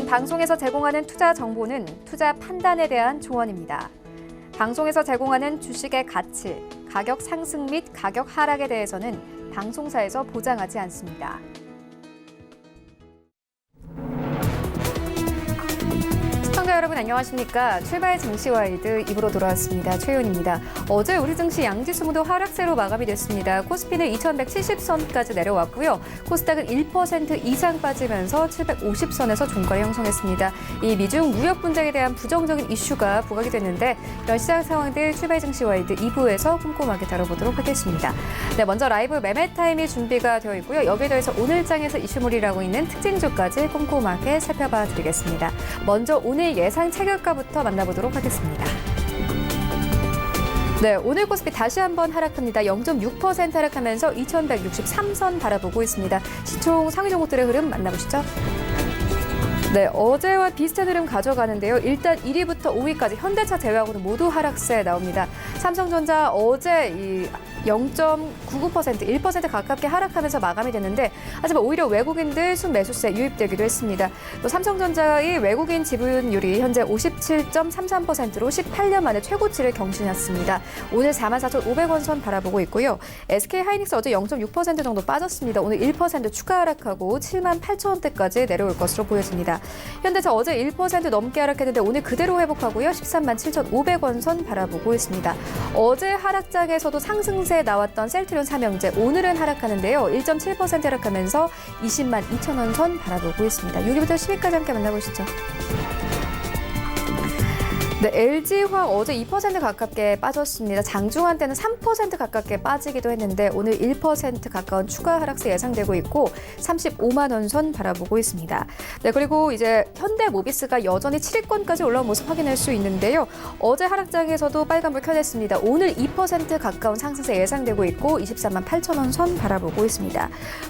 방송에서 제공하는 투자 정보는 투자 판단에 대한 조언입니다. 방송에서 제공하는 주식의 가치, 가격 상승 및 가격 하락에 대해서는 방송사에서 보장하지 않습니다. 시청자 여러분 안녕하십니까? 출발 증시와이드 2부로 돌아왔습니다. 최윤입니다. 어제 우리 증시 양지수 모두 하락세로 마감이 됐습니다. 코스피는 2170선까지 내려왔고요. 코스닥은 1% 이상 빠지면서 750선에서 종가를 형성했습니다. 이 미중 무역 분쟁에 대한 부정적인 이슈가 부각이 됐는데 이런 시장 상황들 출발 증시와이드 2부에서 꼼꼼하게 다뤄보도록 하겠습니다. 네, 먼저 라이브 매매 타임이 준비가 되어 있고요. 여기에 더해서 오늘장에서 이슈물이라고 있는 특징주까지 꼼꼼하게 살펴봐 드리겠습니다. 먼저 오늘 예상 체결가부터 만나보도록 하겠습니다. 네, 오늘 코스피 다시 한번 하락합니다. 0.6% 하락하면서 2163선 바라보고 있습니다. 시총 상위 종목들의 흐름 만나보시죠. 네, 어제와 비슷한 흐름 가져가는데요. 일단 1위부터 5위까지 현대차 제외하고는 모두 하락세 나옵니다. 삼성전자 어제 0.99%, 1% 가깝게 하락하면서 마감이 됐는데 하지만 오히려 외국인들 순매수세 유입되기도 했습니다. 또 삼성전자의 외국인 지분율이 현재 57.33%로 18년 만에 최고치를 경신했습니다. 오늘 44,500원 선 바라보고 있고요. SK하이닉스 어제 0.6% 정도 빠졌습니다. 오늘 1% 추가 하락하고 78,000원대까지 내려올 것으로 보여집니다. 현대차 어제 1% 넘게 하락했는데 오늘 그대로 회복하고요. 137,500원 선 바라보고 있습니다. 어제 하락장에서도 상승세 나왔던 셀트리온 삼형제 오늘은 하락하는데요. 1.7% 하락하면서 20만 2천원 선 바라보고 있습니다. 6위부터 10위까지 함께 만나보시죠. 네, LG화학 어제 2% 가깝게 빠졌습니다. 장중한 때는 3% 가깝게 빠지기도 했는데 오늘 1% 가까운 추가 하락세 예상되고 있고 35만 원 선 바라보고 있습니다. 네, 그리고 이제 현대모비스가 여전히 7위권까지 올라온 모습 확인할 수 있는데요. 어제 하락장에서도 빨간불 켜냈습니다. 오늘 2% 가까운 상승세 예상되고 있고 24만 8천 원 선 바라보고 있습니다.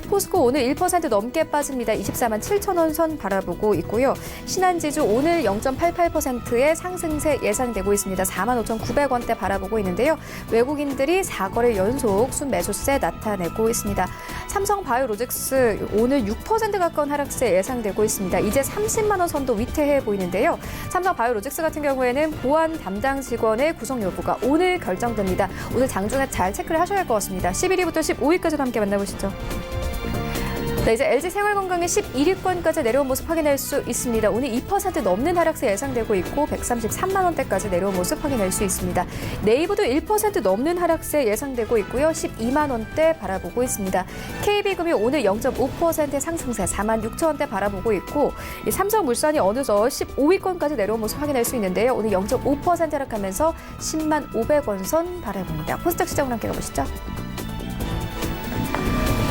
포스코 오늘 1% 넘게 빠집니다. 24만 7천 원 선 바라보고 있고요. 신한지주 오늘 0.88%의 상승 예상되고 있습니다. 45,900원대 바라보고 있는데요. 외국인들이 4거래 연속 순매수세 나타내고 있습니다. 삼성바이오로직스 오늘 6% 가까운 하락세 예상되고 있습니다. 이제 30만 원 선도 위태해 보이는데요. 삼성바이오로직스 같은 경우에는 보안 담당 직원의 구속 여부가 오늘 결정됩니다. 오늘 장중에 잘 체크를 하셔야 할 것 같습니다. 11위부터 15위까지도 함께 만나보시죠. 네, 이제 LG생활건강의 11위권까지 내려온 모습 확인할 수 있습니다. 오늘 2% 넘는 하락세 예상되고 있고 133만 원대까지 내려온 모습 확인할 수 있습니다. 네이버도 1% 넘는 하락세 예상되고 있고요. 12만 원대 바라보고 있습니다. KB금융 오늘 0.5% 상승세 4만 6천 원대 바라보고 있고 삼성물산이 어느덧 15위권까지 내려온 모습 확인할 수 있는데요. 오늘 0.5% 하락하면서 10만 500원 선 바라봅니다. 코스닥 시장으로 함께 가보시죠.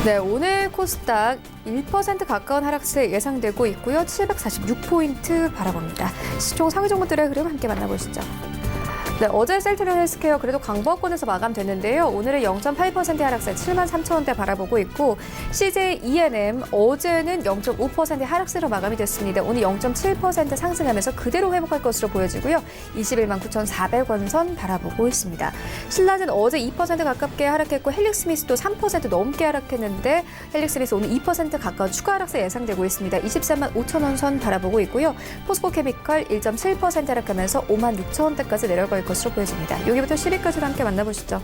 네, 오늘 코스닥 1% 가까운 하락세 예상되고 있고요. 746포인트 바라봅니다. 시총 상위 종목들의 흐름 함께 만나보시죠. 네, 어제 셀트리온 헬스케어 그래도 강보합권에서 마감됐는데요. 오늘은 0.8% 하락세 7만 3천 원대 바라보고 있고 CJ ENM 어제는 0.5% 하락세로 마감이 됐습니다. 오늘 0.7% 상승하면서 그대로 회복할 것으로 보여지고요. 21만 9,400원 선 바라보고 있습니다. 신라젠 어제 2% 가깝게 하락했고 헬릭스미스도 3% 넘게 하락했는데 헬릭스미스 오늘 2% 가까운 추가 하락세 예상되고 있습니다. 23만 5천 원 선 바라보고 있고요. 포스코케미컬 1.7% 하락하면서 5만 6천 원대까지 내려갈 것으로 보여집니다. 여기부터 10위까지 함께 만나보시죠.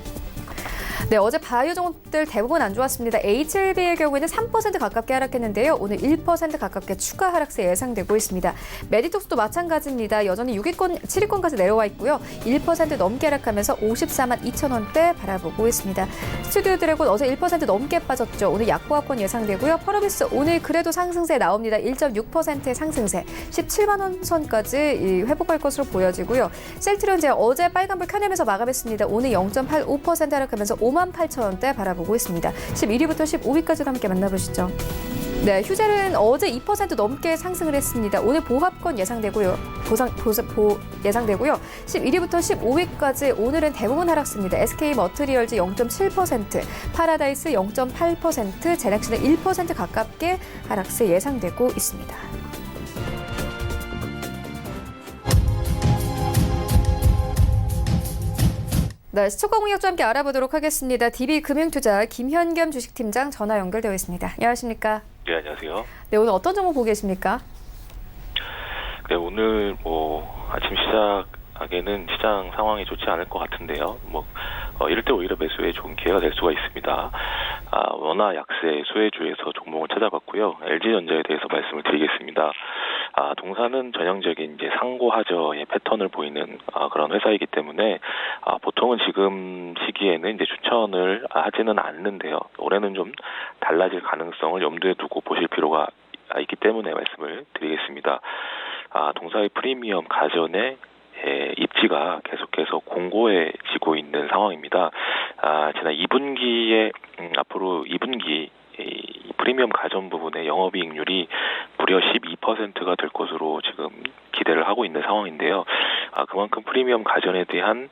네, 어제 바이오 종목들 대부분 안 좋았습니다. HLB의 경우에는 3% 가깝게 하락했는데요. 오늘 1% 가깝게 추가 하락세 예상되고 있습니다. 메디톡스도 마찬가지입니다. 여전히 6위권, 7위권까지 내려와 있고요. 1% 넘게 하락하면서 54만 2천 원대 바라보고 있습니다. 스튜디오 드래곤 어제 1% 넘게 빠졌죠. 오늘 약보합권 예상되고요. 펄어비스 오늘 그래도 상승세 나옵니다. 1.6%의 상승세, 17만 원 선까지 회복할 것으로 보여지고요. 셀트리온제 어제 빨간불 켜내면서 마감했습니다. 오늘 0.85% 하락하면서 5만 8천 원대 바라보고 있습니다. 11위부터 15위까지도 함께 만나보시죠. 네, 휴젤은 어제 2% 넘게 상승을 했습니다. 오늘 보합권 예상되고요. 예상되고요. 11위부터 15위까지 오늘은 대부분 하락세입니다. SK머트리얼즈 0.7%, 파라다이스 0.8%, 제넥시는 1% 가깝게 하락세 예상되고 있습니다. 네, 시초가 공략과 함께 알아보도록 하겠습니다. DB금융투자 김현겸 주식팀장 전화 연결되어 있습니다. 안녕하십니까? 네, 안녕하세요. 네, 오늘 어떤 종목 보고 계십니까? 네, 오늘 아침 시작에는 시장 상황이 좋지 않을 것 같은데요. 이럴 때 오히려 매수에 좋은 기회가 될 수가 있습니다. 원화 약세 수혜주에서 종목을 찾아봤고요. LG전자에 대해서 말씀을 드리겠습니다. 동사는 전형적인 이제 상고하저의 패턴을 보이는 그런 회사이기 때문에 보통은 지금 시기에는 이제 추천을 하지는 않는데요. 올해는 좀 달라질 가능성을 염두에 두고 보실 필요가 있기 때문에 말씀을 드리겠습니다. 동사의 프리미엄 가전의 입지가 계속해서 공고해지고 있는 상황입니다. 지난 2분기에 앞으로 2분기 이 프리미엄 가전 부분의 영업이익률이 무려 12%가 될 것으로 지금 기대를 하고 있는 상황인데요. 그만큼 프리미엄 가전에 대한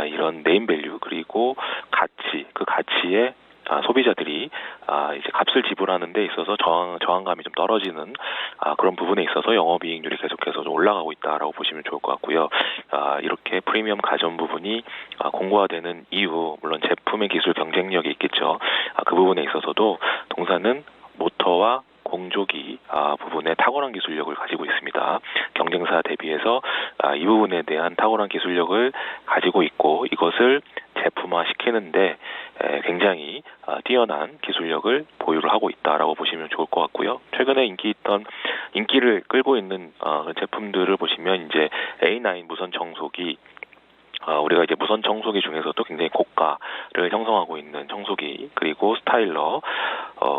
이런 네임밸류 그리고 가치, 그 가치에 소비자들이 이제 값을 지불하는 데 있어서 저항감이 좀 떨어지는 그런 부분에 있어서 영업이익률이 계속해서 좀 올라가고 있다라고 보시면 좋을 것 같고요. 이렇게 프리미엄 가전 부분이 공고화되는 이유, 물론 제품의 기술 경쟁력이 있겠죠. 그 부분에 있어서도 동사는 모터와 공조기 부분에 탁월한 기술력을 가지고 있습니다. 경쟁사 대비해서 이 부분에 대한 탁월한 기술력을 가지고 있고 이것을 제품화시키는데 굉장히 뛰어난 기술력을 보유를 하고 있다라고 보시면 좋을 것 같고요. 최근에 인기를 끌고 있는 제품들을 보시면 이제 A9 무선 청소기, 우리가 이제 무선 청소기 중에서도 굉장히 고가를 형성하고 있는 청소기, 그리고 스타일러,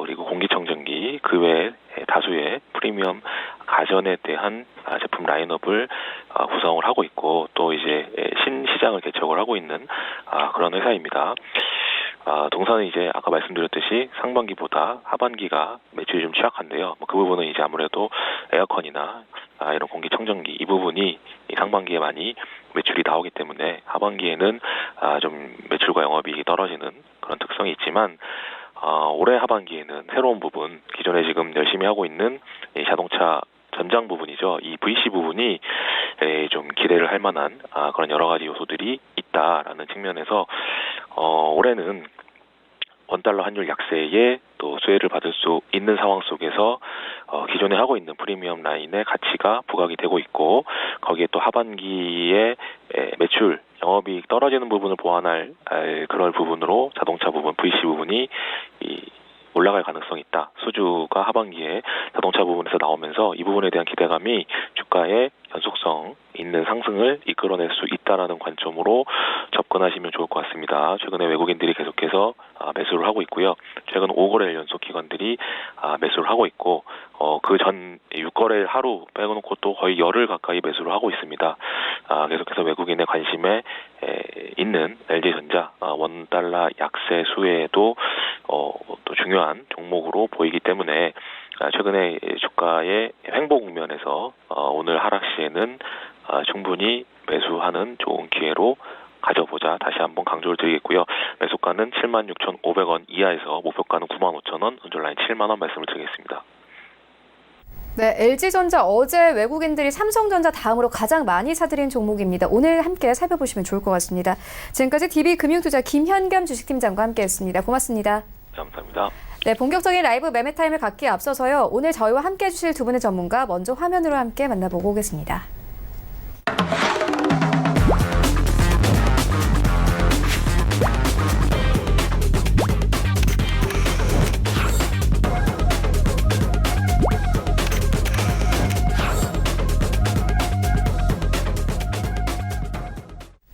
그리고 공기청정기, 그 외에 다수의 프리미엄 가전에 대한 제품 라인업을 구성을 하고 있고 또 이제 신시장을 개척을 하고 있는 그런 회사입니다. 동사는 이제 아까 말씀드렸듯이 상반기보다 하반기가 매출이 좀 취약한데요. 그 부분은 이제 아무래도 에어컨이나 이런 공기청정기 이 부분이 이 상반기에 많이 매출이 나오기 때문에 하반기에는 좀 매출과 영업이익이 떨어지는 그런 특성이 있지만 올해 하반기에는 새로운 부분, 기존에 지금 열심히 하고 있는 이 자동차 전장 부분이죠. 이 VC 부분이 좀 기대를 할 만한 그런 여러 가지 요소들이 있다라는 측면에서 올해는 원달러 환율 약세에 또 수혜를 받을 수 있는 상황 속에서 기존에 하고 있는 프리미엄 라인의 가치가 부각이 되고 있고 거기에 또 하반기에 매출, 영업이익 떨어지는 부분을 보완할 그럴 부분으로 자동차 부분, VC 부분이 올라갈 가능성이 있다. 수주가 하반기에 자동차 부분에서 나오면서 이 부분에 대한 기대감이 주가의 연속성 있는 상승을 이끌어낼 수 있다라는 관점으로 접근하시면 좋을 것 같습니다. 최근에 외국인들이 계속해서 매수를 하고 있고요. 최근 5거래일 연속 기관들이 매수를 하고 있고 그 전 6거래일 하루 빼놓고 또 거의 열흘 가까이 매수를 하고 있습니다. 계속해서 외국인의 관심에 있는 LG전자 원달러 약세 수혜도 또 중요한 종목으로 보이기 때문에 최근에 주가의 횡보 국면에서 오늘 하락 시에는 충분히 매수하는 좋은 기회로 가져보자 다시 한번 강조를 드리겠고요. 매수가는 76,500원 이하에서 목표가는 95,000원, 언저라인 7만 원 말씀을 드리겠습니다. 네, LG전자 어제 외국인들이 삼성전자 다음으로 가장 많이 사들인 종목입니다. 오늘 함께 살펴보시면 좋을 것 같습니다. 지금까지 DB금융투자 김현겸 주식팀장과 함께했습니다. 고맙습니다. 감사합니다. 네, 본격적인 라이브 매매 타임을 갖기에 앞서서요. 오늘 저희와 함께해 주실 두 분의 전문가 먼저 화면으로 함께 만나보고 오겠습니다.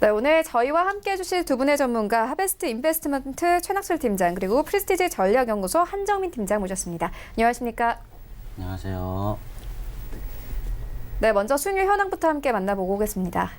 네, 오늘 저희와 함께해 주실 두 분의 전문가 하베스트 인베스트먼트 최낙술 팀장 그리고 프리스티지 전략연구소 한정민 팀장 모셨습니다. 안녕하십니까? 안녕하세요. 네, 먼저 수익률 현황부터 함께 만나보고 오겠습니다.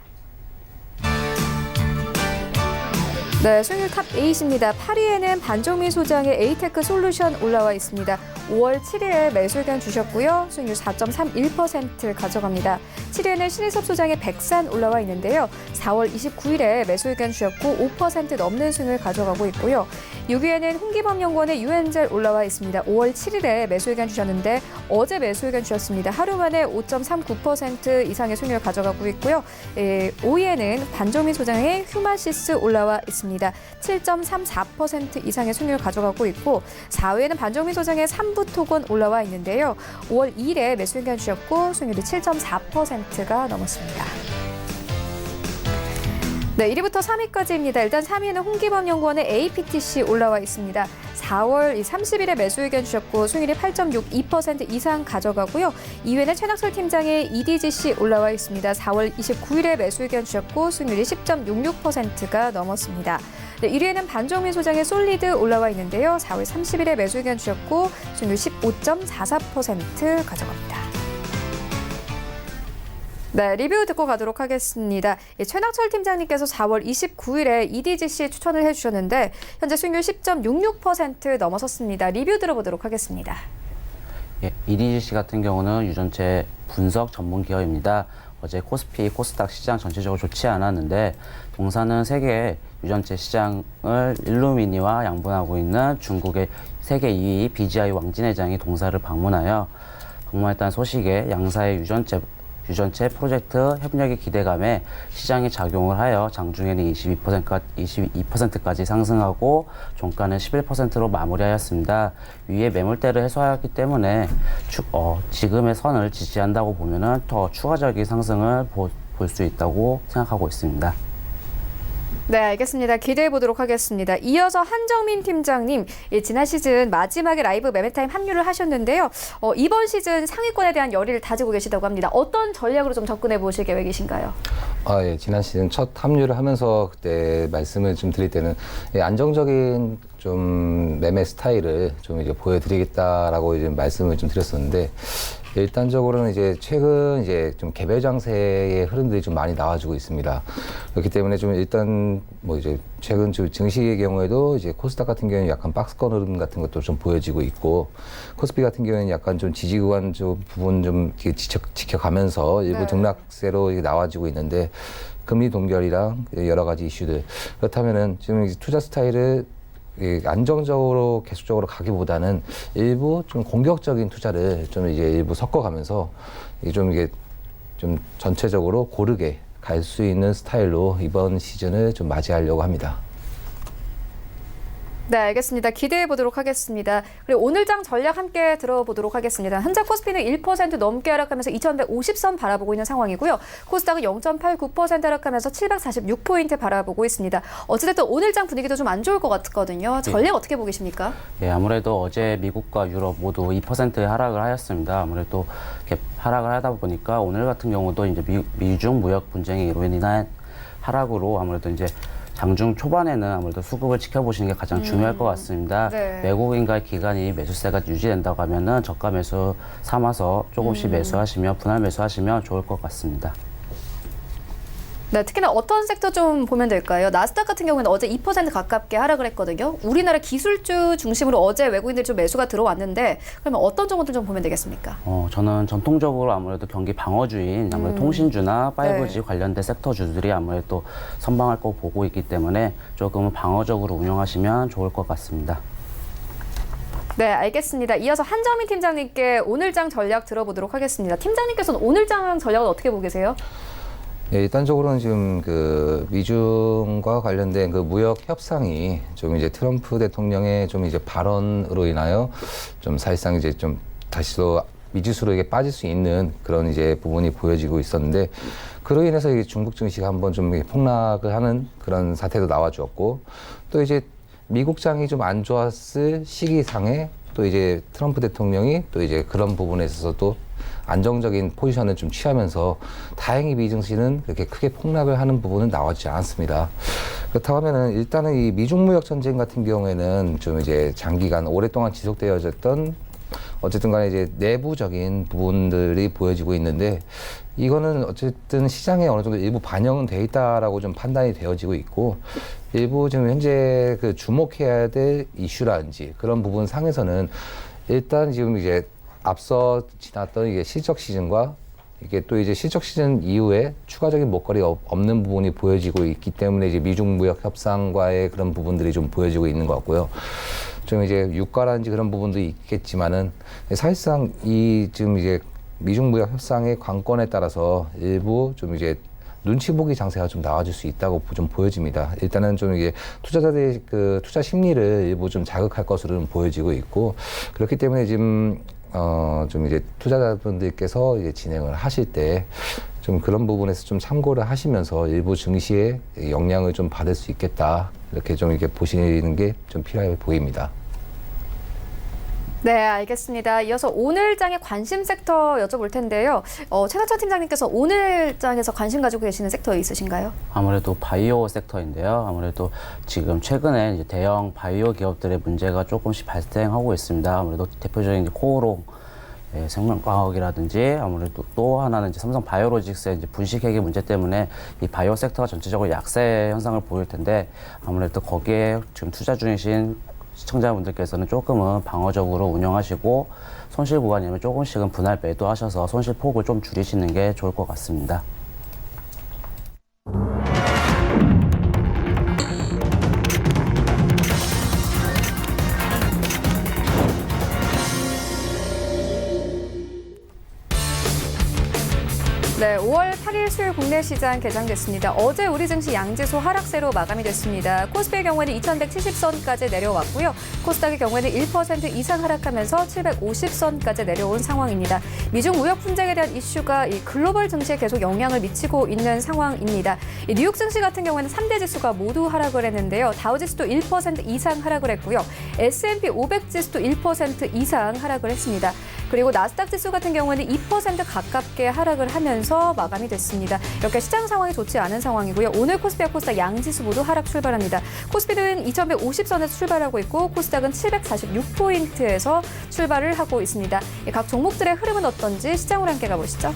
네, 수익률 탑 8입니다. 8위에는 반정미 소장의 에이테크 솔루션 올라와 있습니다. 5월 7일에 매수 의견 주셨고요. 수익률 4.31% 가져갑니다. 7위에는 신일섭 소장의 백산 올라와 있는데요. 4월 29일에 매수 의견 주셨고 5% 넘는 수익을 가져가고 있고요. 6위에는 홍기범 연구원의 유엔젤 올라와 있습니다. 5월 7일에 매수 의견 주셨는데 어제 매수 의견 주셨습니다. 하루 만에 5.39% 이상의 수익률을 가져가고 있고요. 5위에는 반정미 소장의 휴마시스 올라와 있습니다. 있습니다. 7.34% 이상의 순위를 가져가고 있고 4위에는 반정민 소장의 삼부토건 올라와 있는데요. 5월 2일에 매수 의견 주셨고 수익률이 7.4%가 넘었습니다. 네, 1위부터 3위까지입니다. 일단 3위에는 홍기범 연구원의 APTC 올라와 있습니다. 4월 30일에 매수 의견 주셨고 수익률이 8.62% 이상 가져가고요. 2위에는 최낙설 팀장의 EDGC 올라와 있습니다. 4월 29일에 매수 의견 주셨고 수익률이 10.66%가 넘었습니다. 네, 1위에는 반정민 소장의 솔리드 올라와 있는데요. 4월 30일에 매수 의견 주셨고 수익률 15.44% 가져갑니다. 네, 리뷰 듣고 가도록 하겠습니다. 최낙철 팀장님께서 4월 29일에 EDGC 추천을 해주셨는데 현재 수익률 10.66% 넘어섰습니다. 리뷰 들어보도록 하겠습니다. 예, EDGC 같은 경우는 유전체 분석 전문 기업입니다. 어제 코스피, 코스닥 시장 전체적으로 좋지 않았는데 동사는 세계 유전체 시장을 일루미니와 양분하고 있는 중국의 세계 2위 BGI 왕진 회장이 동사를 방문하여 방문했다는 소식에 양사의 유전체 프로젝트 협력의 기대감에 시장에 작용을 하여 장중에는 22%까지 상승하고 종가는 11%로 마무리하였습니다. 위에 매물대를 해소하였기 때문에 지금의 선을 지지한다고 보면은 더 추가적인 상승을 볼 수 있다고 생각하고 있습니다. 네, 알겠습니다. 기대해 보도록 하겠습니다. 이어서 한정민 팀장님, 지난 시즌 마지막에 라이브 매매타임 합류를 하셨는데요. 이번 시즌 상위권에 대한 열의를 다지고 계시다고 합니다. 어떤 전략으로 좀 접근해 보실 계획이신가요? 예, 지난 시즌 첫 합류를 하면서 그때 말씀을 좀 드릴 때는 안정적인 좀 매매 스타일을 좀 이제 보여드리겠다라고 이제 말씀을 좀 드렸었는데 일단적으로는 이제 최근 이제 좀 개별 장세의 흐름들이 좀 많이 나와주고 있습니다. 그렇기 때문에 좀 일단 뭐 이제 최근 증시의 경우에도 이제 코스닥 같은 경우는 약간 박스권 흐름 같은 것도 좀 보여지고 있고 코스피 같은 경우는 약간 좀 지지 구간 좀 부분 좀 지켜가면서 일부 등락세로 나와지고 있는데 금리 동결이랑 여러 가지 이슈들 그렇다면은 지금 투자 스타일을 안정적으로 계속적으로 가기보다는 일부 좀 공격적인 투자를 좀 이제 일부 섞어가면서 이게 좀 전체적으로 고르게 갈 수 있는 스타일로 이번 시즌을 좀 맞이하려고 합니다. 네, 알겠습니다. 기대해 보도록 하겠습니다. 그리고 오늘 장 전략 함께 들어보도록 하겠습니다. 현재 코스피는 1% 넘게 하락하면서 2150선 바라보고 있는 상황이고요. 코스닥은 0.89% 하락하면서 746포인트 바라보고 있습니다. 어찌됐든 오늘 장 분위기도 좀 안 좋을 것 같거든요. 전략 어떻게 보고 계십니까? 예, 아무래도 어제 미국과 유럽 모두 2%의 하락을 하였습니다. 아무래도 이렇게 하락을 하다 보니까 오늘 같은 경우도 이제 미중 무역 분쟁의 이로 인한 하락으로 아무래도 이제 장중 초반에는 아무래도 수급을 지켜보시는 게 가장 중요할 것 같습니다. 네. 외국인과의 기간이 매수세가 유지된다고 하면은 저가 매수 삼아서 조금씩 매수하시면 분할 매수하시면 좋을 것 같습니다. 네, 특히나 어떤 섹터 좀 보면 될까요? 나스닥 같은 경우는 어제 2% 가깝게 하락을 했거든요. 우리나라 기술주 중심으로 어제 외국인들이 좀 매수가 들어왔는데 그러면 어떤 종목들 좀 보면 되겠습니까? 저는 전통적으로 아무래도 경기 방어주인 아무래도 통신주나 5G 관련된 섹터주들이 아무래도 선방할 거 보고 있기 때문에 조금은 방어적으로 운영하시면 좋을 것 같습니다. 네, 알겠습니다. 이어서 한정민 팀장님께 오늘장 전략 들어보도록 하겠습니다. 팀장님께서는 오늘장 전략을 어떻게 보고 계세요? 예, 일단적으로는 지금 그 미중과 관련된 그 무역 협상이 좀 이제 트럼프 대통령의 좀 이제 발언으로 인하여 좀 사실상 이제 좀 다시 또 미지수로 이게 빠질 수 있는 그런 이제 부분이 보여지고 있었는데 그로 인해서 이게 중국 증시가 한번 좀 폭락을 하는 그런 사태도 나와주었고 또 이제 미국장이 좀 안 좋았을 시기상에 또 이제 트럼프 대통령이 또 이제 그런 부분에 있어서도 안정적인 포지션을 좀 취하면서 다행히 미증시는 그렇게 크게 폭락을 하는 부분은 나오지 않았습니다. 그렇다고 하면은 일단은 이 미중 무역 전쟁 같은 경우에는 좀 이제 장기간 오랫동안 지속되어졌던 어쨌든 간에 이제 내부적인 부분들이 보여지고 있는데 이거는 어쨌든 시장에 어느 정도 일부 반영은 돼 있다라고 좀 판단이 되어지고 있고 일부 지금 현재 그 주목해야 될 이슈라든지 그런 부분 상에서는 일단 지금 이제 앞서 지났던 이게 실적 시즌과 이게 또 이제 실적 시즌 이후에 추가적인 먹거리 없는 부분이 보여지고 있기 때문에 이제 미중 무역 협상과의 그런 부분들이 좀 보여지고 있는 것 같고요. 좀 이제 유가라든지 그런 부분도 있겠지만은 사실상 이 지금 이제 미중 무역 협상의 관건에 따라서 일부 좀 이제 눈치 보기 장세가 좀 나와줄 수 있다고 좀 보여집니다. 일단은 좀 이게 투자자들의 그 투자 심리를 일부 좀 자극할 것으로는 보여지고 있고, 그렇기 때문에 지금 좀 이제 투자자분들께서 이제 진행을 하실 때 좀 그런 부분에서 좀 참고를 하시면서 일부 증시에 영향을 좀 받을 수 있겠다, 이렇게 좀 이렇게 보시는 게 좀 필요해 보입니다. 네, 알겠습니다. 이어서 오늘 장의 관심 섹터 여쭤볼 텐데요. 최나천 팀장님께서 오늘 장에서 관심 가지고 계시는 섹터 있으신가요? 아무래도 바이오 섹터인데요. 아무래도 지금 최근에 이제 대형 바이오 기업들의 문제가 조금씩 발생하고 있습니다. 아무래도 대표적인 이제 코오롱 생명과학이라든지, 아무래도 또 하나는 이제 삼성 바이오로직스의 이제 분식회계 문제 때문에 이 바이오 섹터가 전체적으로 약세 현상을 보일 텐데, 아무래도 거기에 지금 투자 중이신 시청자분들께서는 조금은 방어적으로 운영하시고 손실 구간이면 조금씩은 분할 매도하셔서 손실 폭을 좀 줄이시는 게 좋을 것 같습니다. 네, 5월 8일 수요일 국내 시장 개장됐습니다. 어제 우리 증시 양지수 하락세로 마감이 됐습니다. 코스피의 경우에는 2170선까지 내려왔고요. 코스닥의 경우에는 1% 이상 하락하면서 750선까지 내려온 상황입니다. 미중 무역 분쟁에 대한 이슈가 이 글로벌 증시에 계속 영향을 미치고 있는 상황입니다. 이 뉴욕 증시 같은 경우에는 3대 지수가 모두 하락을 했는데요. 다우지수도 1% 이상 하락을 했고요. S&P 500 지수도 1% 이상 하락을 했습니다. 그리고 나스닥 지수 같은 경우에는 2% 가깝게 하락을 하면서 마감이 됐습니다. 이렇게 시장 상황이 좋지 않은 상황이고요. 오늘 코스피와 코스닥 양지수 모두 하락 출발합니다. 코스피는 2150선에서 출발하고 있고 코스닥은 746포인트에서 출발을 하고 있습니다. 각 종목들의 흐름은 어떤지 시장으로 함께 가보시죠.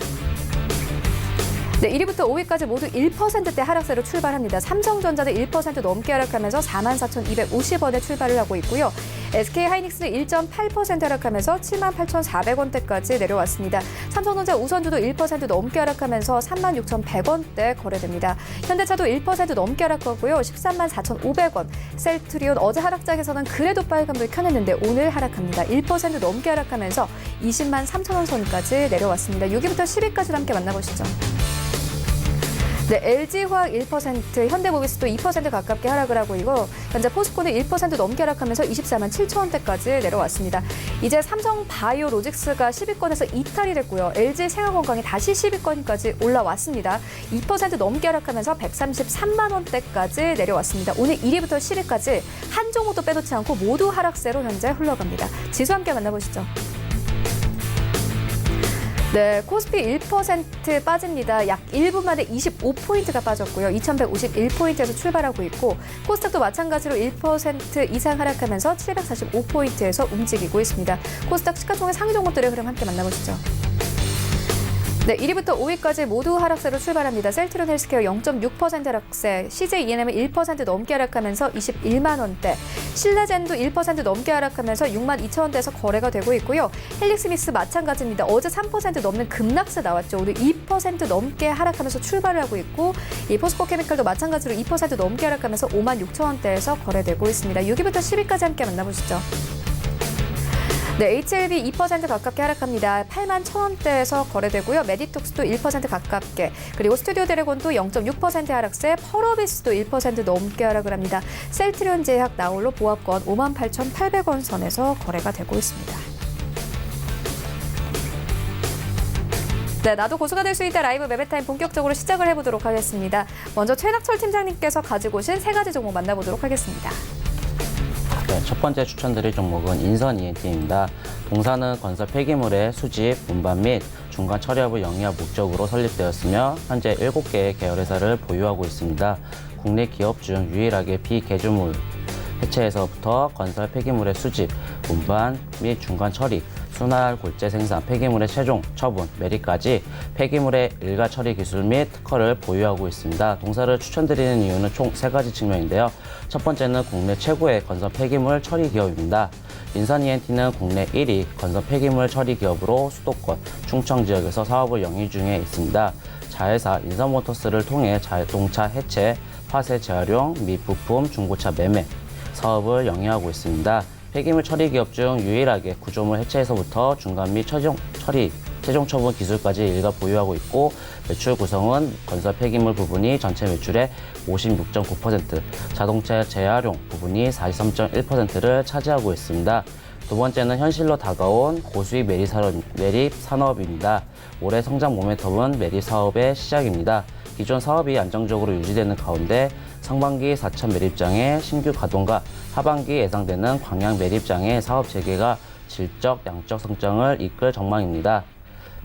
네, 1위부터 5위까지 모두 1%대 하락세로 출발합니다. 삼성전자는 1% 넘게 하락하면서 44,250원에 출발을 하고 있고요. SK하이닉스는 1.8% 하락하면서 78,400원대까지 내려왔습니다. 삼성전자 우선주도 1% 넘게 하락하면서 36,100원대 거래됩니다. 현대차도 1% 넘게 하락하고요. 134,500원. 셀트리온 어제 하락장에서는 그래도 빨간불 켜냈는데 오늘 하락합니다. 1% 넘게 하락하면서 20만 3천원 선까지 내려왔습니다. 6위부터 10위까지 함께 만나보시죠. 네, LG화학 1%, 현대모비스도 2% 가깝게 하락을 하고 있고 현재 포스코는 1% 넘게 하락하면서 24만 7천원대까지 내려왔습니다. 이제 삼성 바이오로직스가 10위권에서 이탈이 됐고요. LG 생활건강이 다시 10위권까지 올라왔습니다. 2% 넘게 하락하면서 133만 원대까지 내려왔습니다. 오늘 1위부터 10위까지 한 종목도 빼놓지 않고 모두 하락세로 현재 흘러갑니다. 지수 함께 만나보시죠. 네, 코스피 1% 빠집니다. 약 1분 만에 25포인트가 빠졌고요. 2151포인트에서 출발하고 있고 코스닥도 마찬가지로 1% 이상 하락하면서 745포인트에서 움직이고 있습니다. 코스닥 시가총액 상위 종목들의 흐름 함께 만나보시죠. 네, 1위부터 5위까지 모두 하락세로 출발합니다. 셀트리온 헬스케어 0.6% 하락세, CJENM은 1% 넘게 하락하면서 21만 원대, 신라젠도 1% 넘게 하락하면서 6만 2천 원대에서 거래가 되고 있고요. 헬릭스미스 마찬가지입니다. 어제 3% 넘는 급락세 나왔죠. 오늘 2% 넘게 하락하면서 출발을 하고 있고 이 포스코케미칼도 마찬가지로 2% 넘게 하락하면서 5만 6천 원대에서 거래되고 있습니다. 6위부터 10위까지 함께 만나보시죠. 네, HLB 2% 가깝게 하락합니다. 8만 1,000원대에서 거래되고요. 메디톡스도 1% 가깝게, 그리고 스튜디오 드래곤도 0.6% 하락세, 펄어비스도 1% 넘게 하락을 합니다. 셀트리온 제약 나홀로 보합권 58,800원 선에서 거래가 되고 있습니다. 네, 나도 고수가 될 수 있다 라이브 매매타임 본격적으로 시작을 해보도록 하겠습니다. 먼저 최낙철 팀장님께서 가지고 오신 세 가지 종목 만나보도록 하겠습니다. 네, 첫 번째 추천드릴 종목은 인선 ENT입니다. 동사는 건설 폐기물의 수집, 운반 및 중간 처리업을 영위할 목적으로 설립되었으며 현재 7개의 계열회사를 보유하고 있습니다. 국내 기업 중 유일하게 비개조물 해체에서부터 건설 폐기물의 수집, 운반 및 중간 처리, 순활 골재 생산, 폐기물의 최종 처분, 매립까지 폐기물의 일괄 처리 기술 및 특허를 보유하고 있습니다. 동사를 추천드리는 이유는 총 3가지 측면인데요. 첫 번째는 국내 최고의 건설 폐기물 처리 기업입니다. 인선 ENT는 국내 1위 건설 폐기물 처리 기업으로 수도권, 충청 지역에서 사업을 영위 중에 있습니다. 자회사 인선모터스를 통해 자동차 해체, 화재 재활용 및 부품 중고차 매매 사업을 영위하고 있습니다. 폐기물 처리 기업 중 유일하게 구조물 해체에서부터 중간 및 최종 처리 최종 처분 기술까지 일가 보유하고 있고 매출 구성은 건설 폐기물 부분이 전체 매출의 56.9%, 자동차 재활용 부분이 43.1%를 차지하고 있습니다. 두 번째는 현실로 다가온 고수익 매립 산업입니다. 올해 성장 모멘텀은 매립 사업의 시작입니다. 기존 사업이 안정적으로 유지되는 가운데 상반기 4천 매립장의 신규 가동과 하반기 예상되는 광양 매립장의 사업 재개가 질적, 양적 성장을 이끌 전망입니다.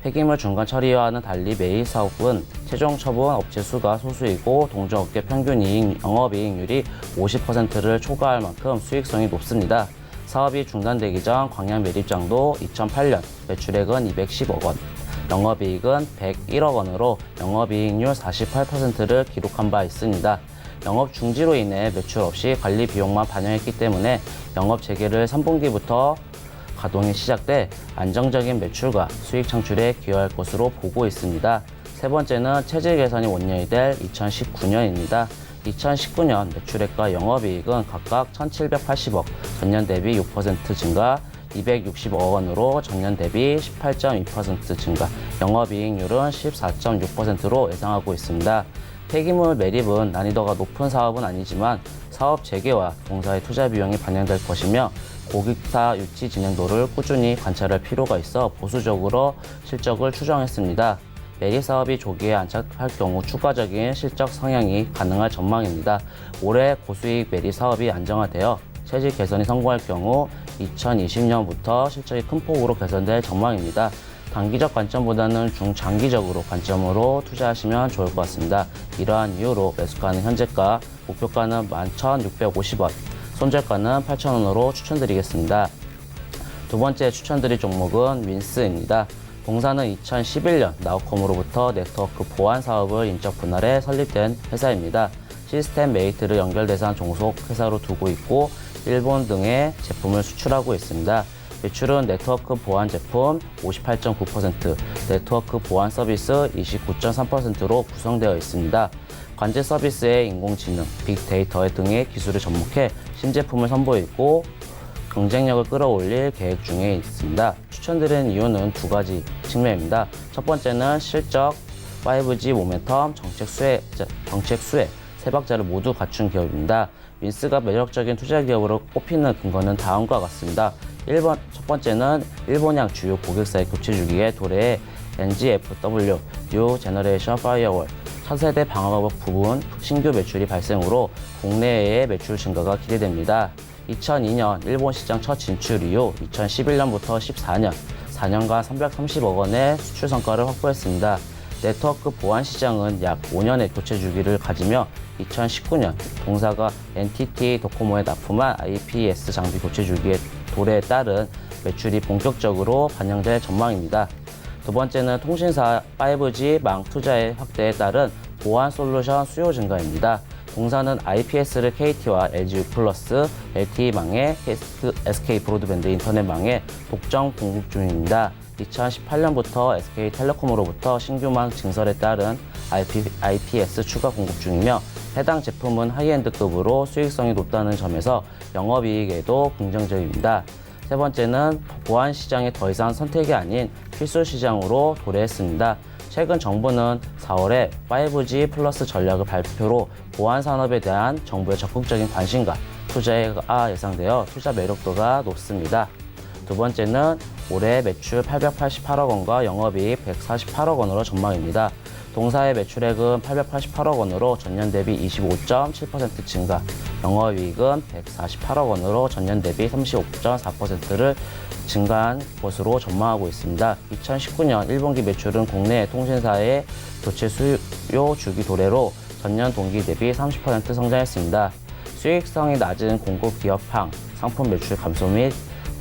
폐기물 중간 처리와는 달리 매입 사업은 최종 처분 업체 수가 소수이고 동종업계 평균 영업이익률이 50%를 초과할 만큼 수익성이 높습니다. 사업이 중단되기 전 광양 매립장도 2008년 매출액은 210억 원, 영업이익은 101억 원으로 영업이익률 48%를 기록한 바 있습니다. 영업 중지로 인해 매출 없이 관리 비용만 반영했기 때문에 영업 재개를 3분기부터 가동이 시작돼 안정적인 매출과 수익 창출에 기여할 것으로 보고 있습니다. 세 번째는 체질 개선이 원년이 될 2019년입니다. 2019년 매출액과 영업이익은 각각 1,780억, 전년 대비 6% 증가, 260억 원으로 전년 대비 18.2% 증가, 영업이익률은 14.6%로 예상하고 있습니다. 폐기물 매립은 난이도가 높은 사업은 아니지만 사업 재개와 동사의 투자 비용이 반영될 것이며 고객사 유치 진행도를 꾸준히 관찰할 필요가 있어 보수적으로 실적을 추정했습니다. 매립 사업이 조기에 안착할 경우 추가적인 실적 상향이 가능할 전망입니다. 올해 고수익 매립 사업이 안정화되어 체질 개선이 성공할 경우 2020년부터 실적이 큰 폭으로 개선될 전망입니다. 단기적 관점보다는 중장기적으로 관점으로 투자하시면 좋을 것 같습니다. 이러한 이유로 매수가는 현재가, 목표가는 11,650원, 손절가는 8,000원으로 추천드리겠습니다. 두 번째 추천드릴 종목은 윈스입니다. 동사는 2011년 나우컴으로부터 네트워크 보안 사업을 인적 분할해 설립된 회사입니다. 시스템 메이트를 연결대상 종속 회사로 두고 있고 일본 등의 제품을 수출하고 있습니다. 매출은 네트워크 보안 제품 58.9%, 네트워크 보안 서비스 29.3%로 구성되어 있습니다. 관제 서비스에 인공지능, 빅데이터 등의 기술을 접목해 신제품을 선보이고 경쟁력을 끌어올릴 계획 중에 있습니다. 추천드리는 이유는 두 가지 측면입니다. 첫 번째는 실적, 5G 모멘텀, 정책 수혜, 세 박자를 모두 갖춘 기업입니다. 윈스가 매력적인 투자 기업으로 꼽히는 근거는 다음과 같습니다. 첫 번째는 일본향 주요 고객사의 교체 주기에 도래해 NGFW, New Generation Firewall, 차세대 방화벽 부분 신규 매출이 발생으로 국내외의 매출 증가가 기대됩니다. 2002년 일본 시장 첫 진출 이후 2011년부터 14년, 4년간 330억 원의 수출 성과를 확보했습니다. 네트워크 보안 시장은 약 5년의 교체 주기를 가지며 2019년 동사가 NTT 도코모에 납품한 IPS 장비 교체 주기의 도래에 따른 매출이 본격적으로 반영될 전망입니다. 두 번째는 통신사 5G 망 투자의 확대에 따른 보안 솔루션 수요 증가입니다. 동사는 IPS를 KT와 LG U+, LTE망에 SK 브로드밴드 인터넷망에 독점 공급 중입니다. 2018년부터 SK텔레콤으로부터 신규망 증설에 따른 IPS 추가 공급 중이며 해당 제품은 하이엔드급으로 수익성이 높다는 점에서 영업이익에도 긍정적입니다. 세 번째는 보안 시장이 더 이상 선택이 아닌 필수 시장으로 도래했습니다. 최근 정부는 4월에 5G 플러스 전략을 발표로 보안 산업에 대한 정부의 적극적인 관심과 투자가 예상되어 투자 매력도가 높습니다. 두 번째는 올해 매출 888억 원과 영업이익 148억 원으로 전망입니다. 동사의 매출액은 888억 원으로 전년 대비 25.7% 증가, 영업이익은 148억 원으로 전년 대비 35.4%를 증가한 것으로 전망하고 있습니다. 2019년 1분기 매출은 국내 통신사의 교체 수요 주기 도래로 전년 동기 대비 30% 성장했습니다. 수익성이 낮은 공급 기업황, 상품 매출 감소 및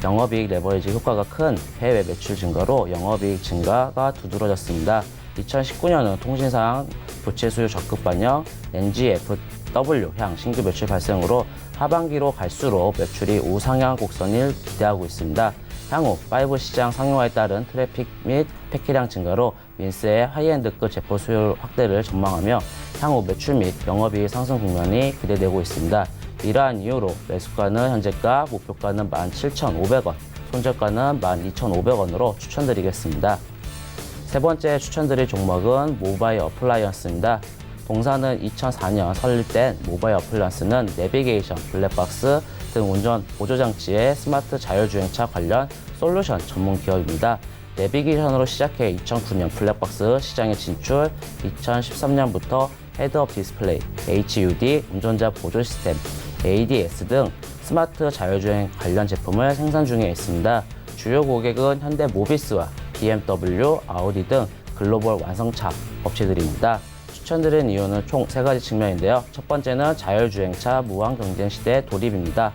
영업이익 레버리지 효과가 큰 해외 매출 증가로 영업이익 증가가 두드러졌습니다. 2019년은 통신사항 교체 수요 적극 반영, NGFW향 신규 매출 발생으로 하반기로 갈수록 매출이 우상향 곡선을 기대하고 있습니다. 향후 5 시장 상용화에 따른 트래픽 및 패키량 증가로 윈스의 하이엔드급 제품 수요 확대를 전망하며 향후 매출 및 영업이익 상승 국면이 기대되고 있습니다. 이러한 이유로 매수가는 현재가, 목표가는 17,500원, 손절가는 12,500원으로 추천드리겠습니다. 세 번째 추천드릴 종목은 모바일 어플라이언스입니다. 동사는 2004년 설립된 모바일 어플라이언스는 내비게이션, 블랙박스 등 운전 보조장치의 스마트 자율주행차 관련 솔루션 전문 기업입니다. 내비게이션으로 시작해 2009년 블랙박스 시장에 진출, 2013년부터 헤드업 디스플레이, HUD, 운전자 보조 시스템, ADS 등 스마트 자율주행 관련 제품을 생산 중에 있습니다. 주요 고객은 현대 모비스와 BMW, 아우디 등 글로벌 완성차 업체들입니다. 추천드린 이유는 총 3가지 측면인데요. 첫 번째는 자율주행차 무한 경쟁 시대 돌입입니다.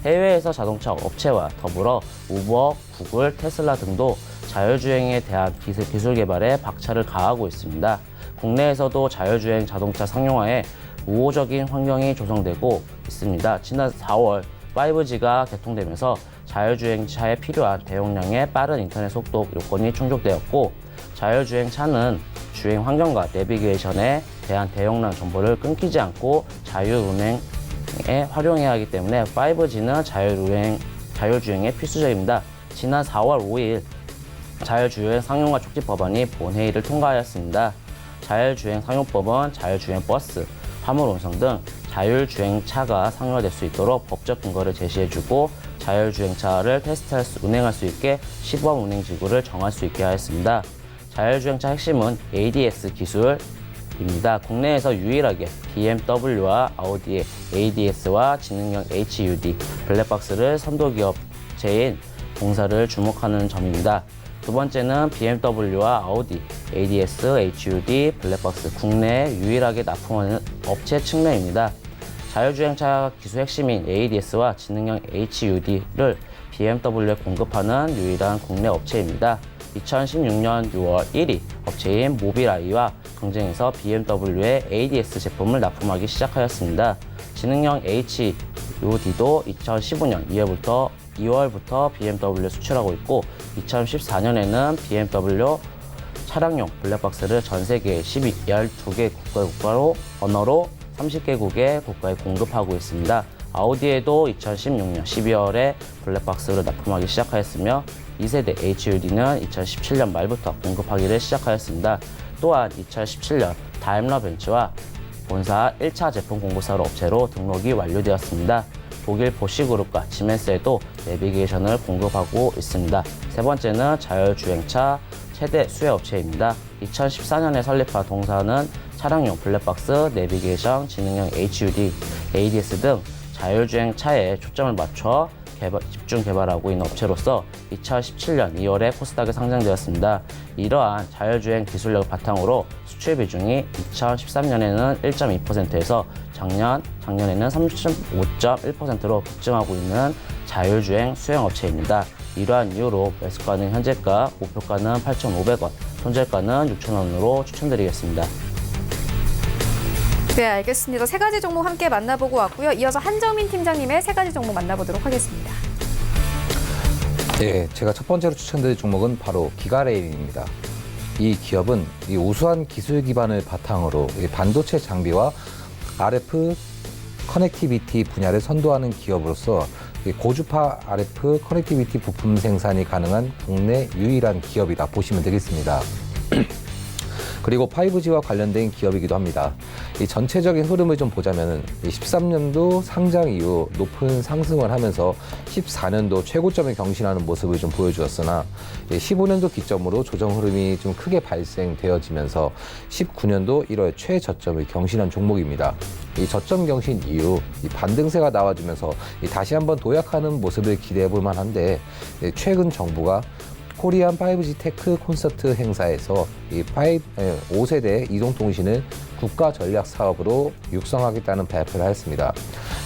해외에서 자동차 업체와 더불어 우버, 구글, 테슬라 등도 자율주행에 대한 기술 개발에 박차를 가하고 있습니다. 국내에서도 자율주행 자동차 상용화에 우호적인 환경이 조성되고 있습니다. 지난 4월 5G가 개통되면서 자율주행차에 필요한 대용량의 빠른 인터넷 속도 요건이 충족되었고, 자율주행차는 주행 환경과 내비게이션에 대한 대용량 정보를 끊기지 않고 자율운행에 활용해야 하기 때문에 5G는 자율주행에 필수적입니다. 지난 4월 5일 자율주행 상용화 촉진 법안이 본회의를 통과하였습니다. 자율주행 상용법은 자율주행 버스, 화물 운송 등 자율주행차가 상용화될 수 있도록 법적 근거를 제시해주고, 자율주행차를 운행할 수 있게 시범 운행지구를 정할 수 있게 하였습니다. 자율주행차 핵심은 ADS 기술입니다. 국내에서 유일하게 BMW와 아우디의 ADS와 지능형 HUD, 블랙박스를 선도기업체인 동사를 주목하는 점입니다. 두 번째는 BMW와 아우디, ADS, HUD, 블랙박스 국내에 유일하게 납품하는 업체 측면입니다. 자율주행차 기술 핵심인 ADS와 지능형 HUD를 BMW에 공급하는 유일한 국내 업체입니다. 2016년 6월 1일 업체인 모빌아이와 경쟁해서 BMW의 ADS 제품을 납품하기 시작하였습니다. 지능형 HUD도 2015년 2월부터 BMW에 수출하고 있고, 2014년에는 BMW 차량용 블랙박스를 전 세계 12개 국가로 언어로 30개국의 국가에 공급하고 있습니다. 아우디에도 2016년 12월에 블랙박스를 납품하기 시작하였으며, 2세대 HUD는 2017년 말부터 공급하기를 시작하였습니다. 또한 2017년 다임러 벤츠와 본사 1차 제품 공급사로 업체로 등록이 완료되었습니다. 독일 보시그룹과 지멘스에도 내비게이션을 공급하고 있습니다. 세 번째는 자율주행차 최대 수혜 업체입니다. 2014년에 설립한 동사는 차량용 블랙박스, 내비게이션, 지능형 HUD, ADS 등 자율주행차에 초점을 맞춰 집중 개발하고 있는 업체로서 2017년 2월에 코스닥에 상장되었습니다. 이러한 자율주행 기술력을 바탕으로 수출 비중이 2013년에는 1.2%에서 작년에는 35.1%로 급증하고 있는 자율주행 수행 업체입니다. 이러한 이유로 매수가는 현재가, 목표가는 8,500원, 손절가는 6,000원으로 추천드리겠습니다. 네, 알겠습니다. 3가지 종목 함께 만나보고 왔고요. 이어서 한정민 팀장님의 3가지 종목 만나보도록 하겠습니다. 네, 제가 첫 번째로 추천드릴 종목은 바로 기가레일입니다. 이 기업은 이 우수한 기술 기반을 바탕으로 반도체 장비와 RF 커넥티비티 분야를 선도하는 기업으로서 고주파 RF 커넥티비티 부품 생산이 가능한 국내 유일한 기업이라 보시면 되겠습니다. 그리고 5G와 관련된 기업이기도 합니다. 이 전체적인 흐름을 좀 보자면 13년도 상장 이후 높은 상승을 하면서 14년도 최고점을 경신하는 모습을 좀 보여주었으나 15년도 기점으로 조정 흐름이 좀 크게 발생되어지면서 19년도 1월 최저점을 경신한 종목입니다. 이 저점 경신 이후 이 반등세가 나와주면서 다시 한번 도약하는 모습을 기대해 볼 만한데, 최근 정부가 코리안 5G 테크 콘서트 행사에서 이 5세대 이동통신을 국가 전략 사업으로 육성하겠다는 발표를 하였습니다.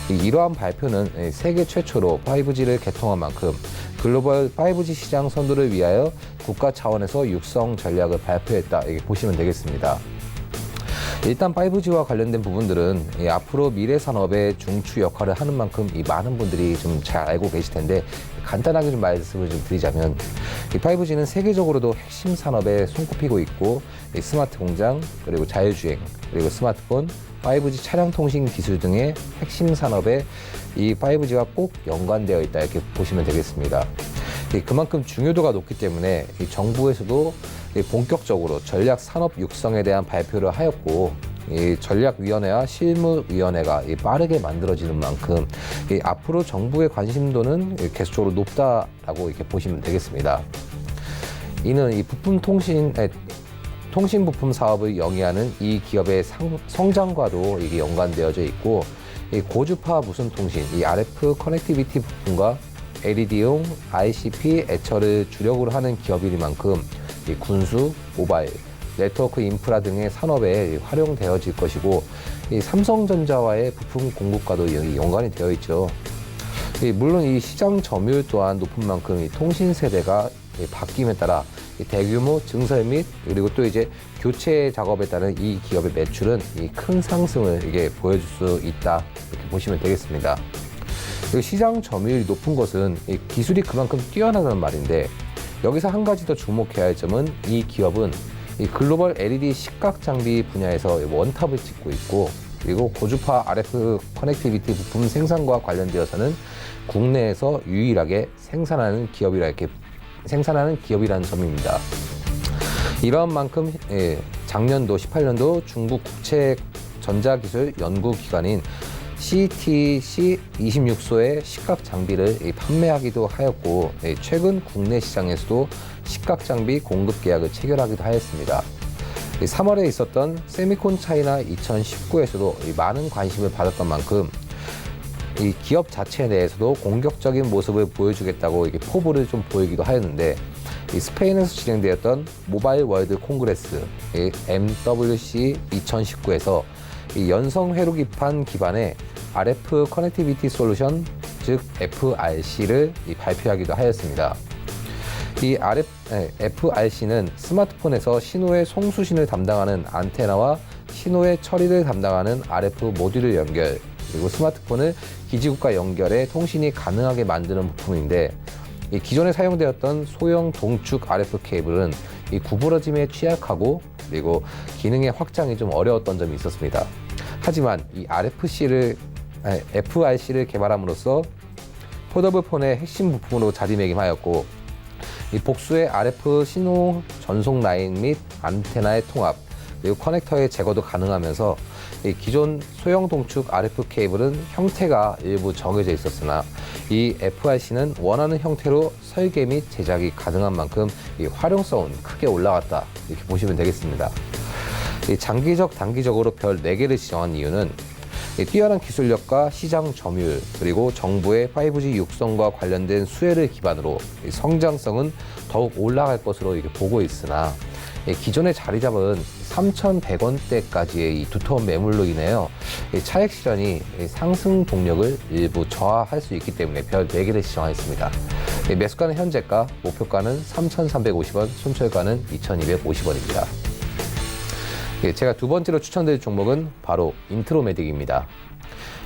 이러한 발표는 세계 최초로 5G를 개통한 만큼 글로벌 5G 시장 선도를 위하여 국가 차원에서 육성 전략을 발표했다, 이렇게 보시면 되겠습니다. 일단 5G와 관련된 부분들은 앞으로 미래 산업의 중추 역할을 하는 만큼 많은 분들이 좀 잘 알고 계실 텐데, 간단하게 좀 말씀을 좀 드리자면, 이 5G는 세계적으로도 핵심 산업에 손꼽히고 있고, 스마트 공장, 그리고 자율주행, 그리고 스마트폰, 5G 차량 통신 기술 등의 핵심 산업에 이 5G가 꼭 연관되어 있다, 이렇게 보시면 되겠습니다. 그만큼 중요도가 높기 때문에 이 정부에서도 본격적으로 전략 산업 육성에 대한 발표를 하였고, 이 전략위원회와 실무위원회가 빠르게 만들어지는 만큼 앞으로 정부의 관심도는 계속적으로 높다라고 이렇게 보시면 되겠습니다. 이는 이 통신 부품 사업을 영위하는 이 기업의 성장과도 이게 연관되어져 있고, 이 고주파 무선 통신, 이 RF 커넥티비티 부품과 LED용 ICP 애처를 주력으로 하는 기업이니만큼 이 군수, 모바일, 네트워크 인프라 등의 산업에 활용되어질 것이고, 이 삼성전자와의 부품 공급과도 연관이 되어 있죠. 물론 이 시장 점유율 또한 높은 만큼 이 통신 세대가 바뀜에 따라 대규모 증설 및 그리고 또 이제 교체 작업에 따른 이 기업의 매출은 큰 상승을 이게 보여줄 수 있다, 이렇게 보시면 되겠습니다. 그리고 시장 점유율이 높은 것은 이 기술이 그만큼 뛰어나다는 말인데, 여기서 한 가지 더 주목해야 할 점은 이 기업은 이 글로벌 LED 식각 장비 분야에서 원탑을 찍고 있고, 그리고 고주파 RF 커넥티비티 부품 생산과 관련되어서는 국내에서 유일하게 생산하는 기업이라는 점입니다. 이러한 만큼 작년도 18년도 중국 국제 전자기술 연구기관인 CTC 26소의 식각 장비를 판매하기도 하였고, 최근 국내 시장에서도 식각 장비 공급 계약을 체결하기도 하였습니다. 3월에 있었던 세미콘 차이나 2019에서도 많은 관심을 받았던 만큼 이 기업 자체 내에서도 공격적인 모습을 보여주겠다고 이게 포부를 좀 보이기도 하였는데, 이 스페인에서 진행되었던 모바일 월드 콩그레스 MWC 2019에서 이 연성 회로기판 기반의 RF 커넥티비티 솔루션, 즉 FRC를 발표하기도 하였습니다. 이 FRC는 스마트폰에서 신호의 송수신을 담당하는 안테나와 신호의 처리를 담당하는 RF 모듈을 연결, 그리고 스마트폰을 기지국과 연결해 통신이 가능하게 만드는 부품인데, 이 기존에 사용되었던 소형 동축 RF 케이블은 이 구부러짐에 취약하고 그리고 기능의 확장이 좀 어려웠던 점이 있었습니다. 하지만 이 FRC를 개발함으로써 포더블폰의 핵심 부품으로 자리매김하였고, 이 복수의 RF 신호 전송 라인 및 안테나의 통합, 그리고 커넥터의 제거도 가능하면서 이 기존 소형 동축 RF 케이블은 형태가 일부 정해져 있었으나 이 FRC는 원하는 형태로 설계 및 제작이 가능한 만큼 이 활용성은 크게 올라갔다, 이렇게 보시면 되겠습니다. 이 장기적, 단기적으로 별 4개를 지정한 이유는 이 뛰어난 기술력과 시장 점유율, 그리고 정부의 5G 육성과 관련된 수혜를 기반으로 이 성장성은 더욱 올라갈 것으로 이렇게 보고 있으나, 기존에 자리 잡은 3,100원대까지의 이 두터운 매물로 인하여 차익 실현이 상승 동력을 일부 저하할 수 있기 때문에 별 4개를 지정하였습니다. 매수가는 현재가, 목표가는 3,350원, 손절가는 2,250원입니다. 제가 두 번째로 추천드릴 종목은 바로 인트로메딕입니다.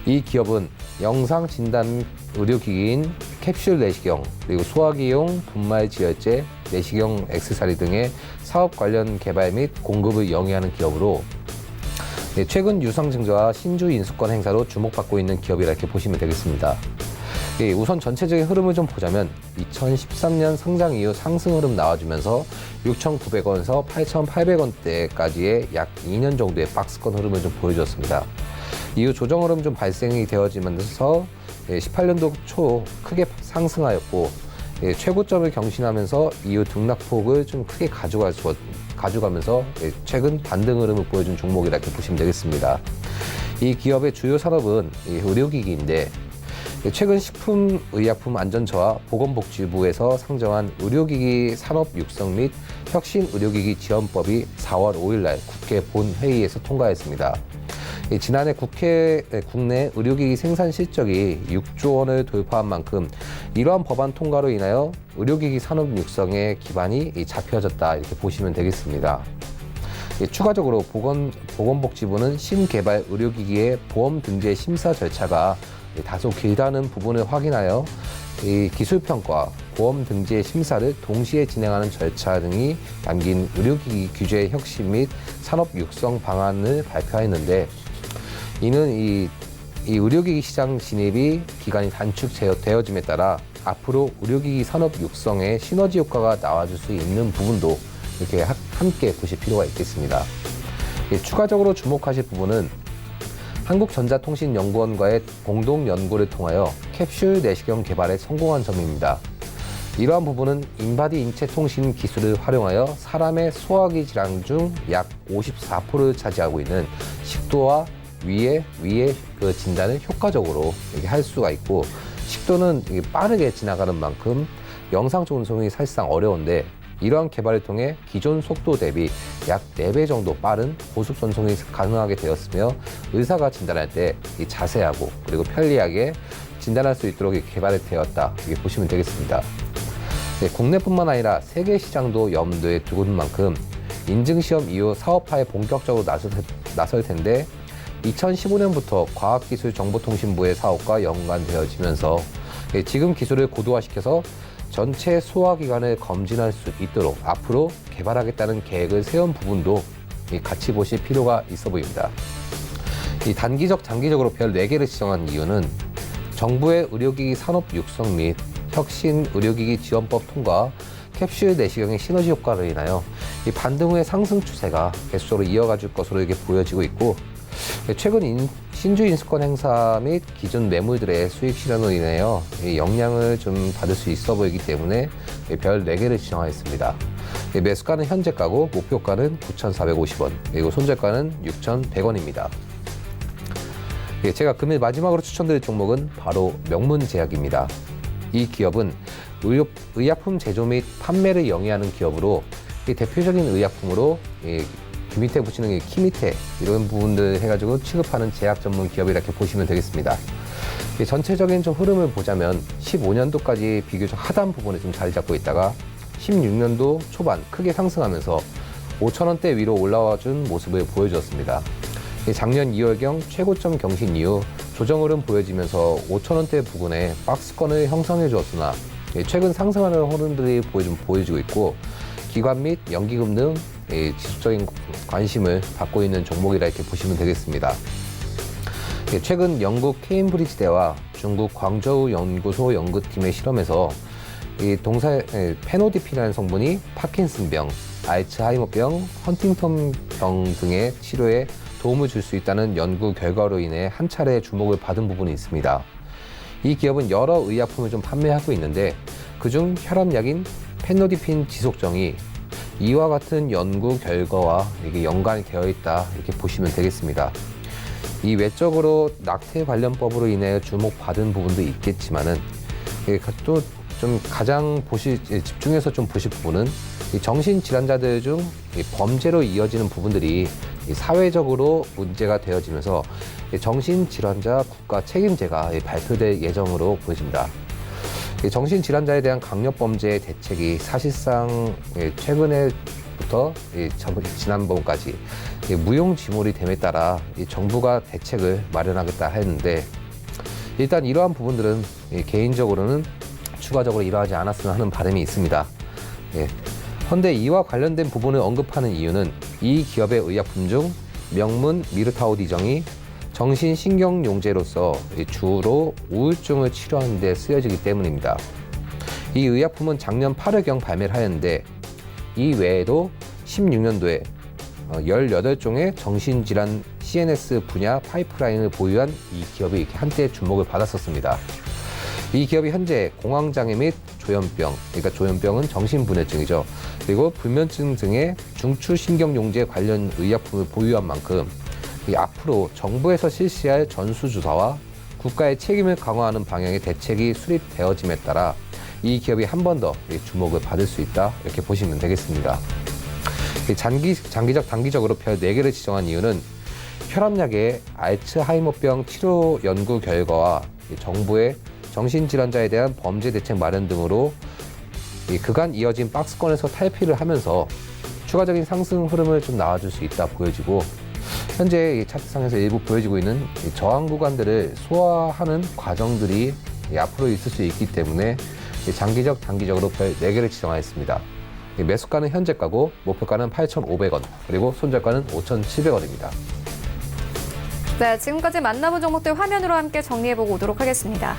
이 기업은 영상 진단 의료기기인 캡슐 내시경, 그리고 소화기용 분말 지혈제, 내시경 액세서리 등의 사업 관련 개발 및 공급을 영위하는 기업으로 최근 유상증자와 신주 인수권 행사로 주목받고 있는 기업이라 이렇게 보시면 되겠습니다. 우선 전체적인 흐름을 좀 보자면 2013년 상장 이후 상승 흐름 나와주면서 6,900원에서 8,800원대까지의 약 2년 정도의 박스권 흐름을 좀 보여줬습니다. 이후 조정 흐름 좀 발생이 되어지면서 18년도 초 크게 상승하였고, 최고점을 경신하면서 이후 등락폭을 좀 크게 가져가면서 최근 반등 흐름을 보여준 종목이라 이렇게 보시면 되겠습니다. 이 기업의 주요 산업은 의료기기인데, 최근 식품의약품안전처와 보건복지부에서 상정한 의료기기 산업 육성 및 혁신 의료기기 지원법이 4월 5일 날 국회 본회의에서 통과했습니다. 지난해 국내 의료기기 생산 실적이 6조 원을 돌파한 만큼 이러한 법안 통과로 인하여 의료기기 산업 육성의 기반이 잡혀졌다, 이렇게 보시면 되겠습니다. 추가적으로 보건복지부는 신개발 의료기기의 보험 등재 심사 절차가 다소 길다는 부분을 확인하여 이 기술평가, 보험 등재 심사를 동시에 진행하는 절차 등이 담긴 의료기기 규제 혁신 및 산업 육성 방안을 발표했는데, 이는 이 의료기기 시장 진입이 기간이 단축되어짐에 따라 앞으로 의료기기 산업 육성에 시너지 효과가 나와줄 수 있는 부분도 이렇게 함께 보실 필요가 있겠습니다. 추가적으로 주목하실 부분은 한국전자통신연구원과의 공동 연구를 통하여 캡슐 내시경 개발에 성공한 점입니다. 이러한 부분은 인바디 인체 통신 기술을 활용하여 사람의 소화기 질환 중 약 54%를 차지하고 있는 식도와 위의 그 진단을 효과적으로 이렇게 할 수가 있고, 식도는 빠르게 지나가는 만큼 영상 전송이 사실상 어려운데, 이러한 개발을 통해 기존 속도 대비 약 4배 정도 빠른 고속 전송이 가능하게 되었으며, 의사가 진단할 때 자세하고 그리고 편리하게 진단할 수 있도록 개발이 되었다, 이렇게 보시면 되겠습니다. 네, 국내뿐만 아니라 세계 시장도 염두에 두는 만큼 인증시험 이후 사업화에 본격적으로 나설 텐데, 2015년부터 과학기술정보통신부의 사업과 연관되어지면서 지금 기술을 고도화시켜서 전체 소화기관을 검진할 수 있도록 앞으로 개발하겠다는 계획을 세운 부분도 같이 보실 필요가 있어 보입니다. 이 장기적으로 별 4개를 지정한 이유는 정부의 의료기기 산업 육성 및 혁신 의료기기 지원법 통과, 캡슐 내시경의 시너지 효과로 인하여 이 반등 후의 상승 추세가 계속적으로 이어가줄 것으로 이렇게 보여지고 있고, 최근 신주 인수권 행사 및 기존 매물들의 수익 실현으로 인하여 영향을 좀 받을 수 있어 보이기 때문에 별 4개를 지정하였습니다. 매수가는 현재가고 목표가는 9,450원, 그리고 손절가는 6,100원입니다. 제가 금일 마지막으로 추천드릴 종목은 바로 명문제약입니다. 이 기업은 의약품 제조 및 판매를 영위하는 기업으로, 대표적인 의약품으로 밑에 보시는 키미테 이런 부분들 해가지고 취급하는 제약 전문 기업이 이렇게 보시면 되겠습니다. 전체적인 좀 흐름을 보자면 15년도까지 비교적 하단 부분에 좀 자리 잡고 있다가 16년도 초반 크게 상승하면서 5,000원대 위로 올라와 준 모습을 보여주었습니다. 작년 2월경 최고점 경신 이후 조정 흐름 보여지면서 5,000원대 부근에 박스권을 형성해 주었으나, 최근 상승하는 흐름들이 보여지고 있고, 기관 및 연기금 등 지속적인 관심을 받고 있는 종목이라 이렇게 보시면 되겠습니다. 최근 영국 케임브리지대와 중국 광저우 연구소 연구팀의 실험에서 페노디핀이라는 성분이 파킨슨병, 알츠하이머병, 헌팅턴병 등의 치료에 도움을 줄 수 있다는 연구 결과로 인해 한 차례 주목을 받은 부분이 있습니다. 이 기업은 여러 의약품을 좀 판매하고 있는데, 그중 혈압약인 페노디핀 지속정이 이와 같은 연구 결과와 이게 연관이 되어 있다, 이렇게 보시면 되겠습니다. 이 외적으로 낙태 관련법으로 인해 주목받은 부분도 있겠지만은, 또 좀 가장 집중해서 좀 보실 부분은 정신질환자들 중 범죄로 이어지는 부분들이 사회적으로 문제가 되어지면서 정신질환자 국가 책임제가 발표될 예정으로 보여집니다. 정신질환자에 대한 강력범죄 대책이 사실상 최근에부터 지난번까지 무용지물이 됨에 따라 정부가 대책을 마련하겠다 했는데, 일단 이러한 부분들은 개인적으로는 추가적으로 일어나지 않았으면 하는 바람이 있습니다. 헌데 이와 관련된 부분을 언급하는 이유는 이 기업의 의약품 중 명문 미르타우디정이 정신신경용제로서 주로 우울증을 치료하는 데 쓰여지기 때문입니다. 이 의약품은 작년 8월경 발매를 하였는데, 이 외에도 16년도에 18종의 정신질환 CNS 분야 파이프라인을 보유한 이 기업이 이렇게 한때 주목을 받았었습니다. 이 기업이 현재 공황장애 및 조현병, 그러니까 조현병은 정신분해증이죠. 그리고 불면증 등의 중추신경용제 관련 의약품을 보유한 만큼 앞으로 정부에서 실시할 전수조사와 국가의 책임을 강화하는 방향의 대책이 수립되어짐에 따라 이 기업이 한 번 더 주목을 받을 수 있다, 이렇게 보시면 되겠습니다. 단기적으로 별 4개를 지정한 이유는 혈압약의 알츠하이머병 치료 연구 결과와 정부의 정신질환자에 대한 범죄 대책 마련 등으로 그간 이어진 박스권에서 탈피를 하면서 추가적인 상승 흐름을 좀 나와줄 수 있다 보여지고, 현재 차트상에서 일부 보여지고 있는 저항 구간들을 소화하는 과정들이 앞으로 있을 수 있기 때문에 단기적으로 별 4개를 지정하였습니다. 매수가는 현재가고 목표가는 8,500원, 그리고 손절가는 5,700원입니다. 네, 지금까지 만나본 종목들 화면으로 함께 정리해보고 오도록 하겠습니다.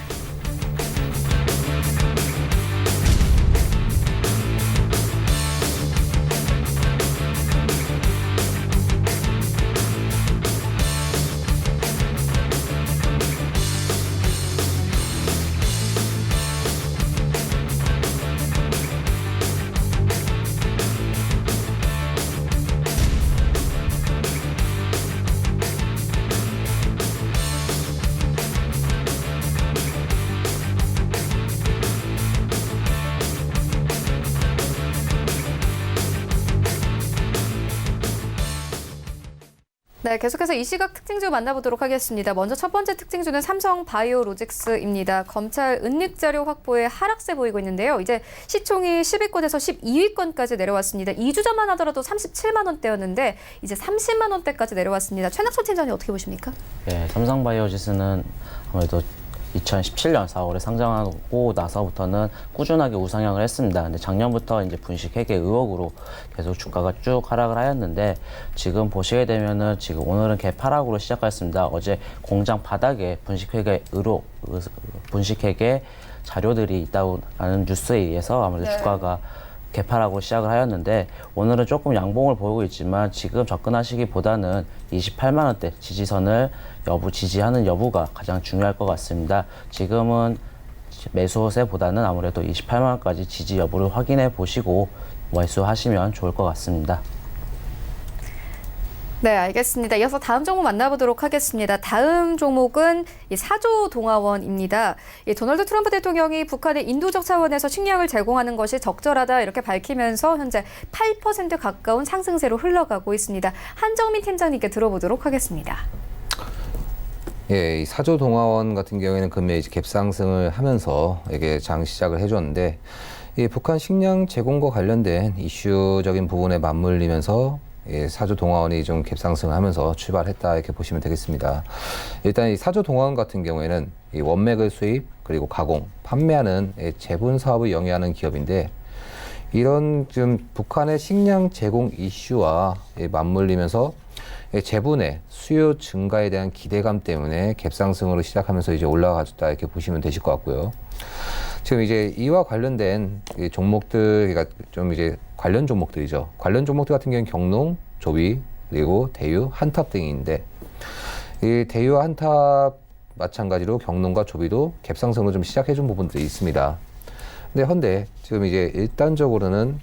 네, 계속해서 이 시각 특징주 만나보도록 하겠습니다. 먼저 첫 번째 특징주는 삼성바이오로직스입니다. 검찰 은닉자료 확보에 하락세 보이고 있는데요. 이제 시총이 10위권에서 12위권까지 내려왔습니다. 2주 전만 하더라도 37만 원대였는데 이제 30만 원대까지 내려왔습니다. 최낙선 팀장님 어떻게 보십니까? 네, 삼성바이오로직스는 아무래도 2017년 4월에 상장하고 나서부터는 꾸준하게 우상향을 했습니다. 근데 작년부터 이제 분식 회계 의혹으로 계속 주가가 쭉 하락을 하였는데 지금 보시게 되면은 지금 오늘은 개파락으로 시작했습니다. 어제 공장 바닥에 분식 회계 의혹, 분식 회계 자료들이 있다고 하는 뉴스에 의해서 아무래도 주가가 개파락으로 시작을 하였는데 오늘은 조금 양봉을 보이고 있지만 지금 접근하시기보다는 28만 원대 지지선을 지지하는 여부가 가장 중요할 것 같습니다. 지금은 매수세보다는 아무래도 28만 원까지 지지 여부를 확인해 보시고 매수하시면 좋을 것 같습니다. 네, 알겠습니다. 이어서 다음 종목 만나보도록 하겠습니다. 다음 종목은 이 사조동아원입니다. 이 도널드 트럼프 대통령이 북한의 인도적 차원에서 식량을 제공하는 것이 적절하다 이렇게 밝히면서 현재 8% 가까운 상승세로 흘러가고 있습니다. 한정민 팀장님께 들어보도록 하겠습니다. 예, 이 사조동아원 같은 경우에는 금일 이제 갭상승을 하면서 이게 장 시작을 해줬는데 이 북한 식량 제공과 관련된 이슈적인 부분에 맞물리면서 사조동아원이 좀 갭상승하면서 출발했다 이렇게 보시면 되겠습니다. 일단 이 사조동아원 같은 경우에는 이 원맥을 수입 그리고 가공, 판매하는 제분 사업을 영위하는 기업인데 이런 좀 북한의 식량 제공 이슈와 맞물리면서 제분의 수요 증가에 대한 기대감 때문에 갭상승으로 시작하면서 이제 올라가졌다 이렇게 보시면 되실 것 같고요. 지금 이제 이와 관련된 종목들, 그러니까 좀 이제 관련 종목들이죠. 관련 종목들 같은 경우는 경농, 조비, 그리고 대유, 한탑 등인데 이 대유와 한탑 마찬가지로 경농과 조비도 갭상승으로 좀 시작해준 부분들이 있습니다. 근데 지금 이제 일단적으로는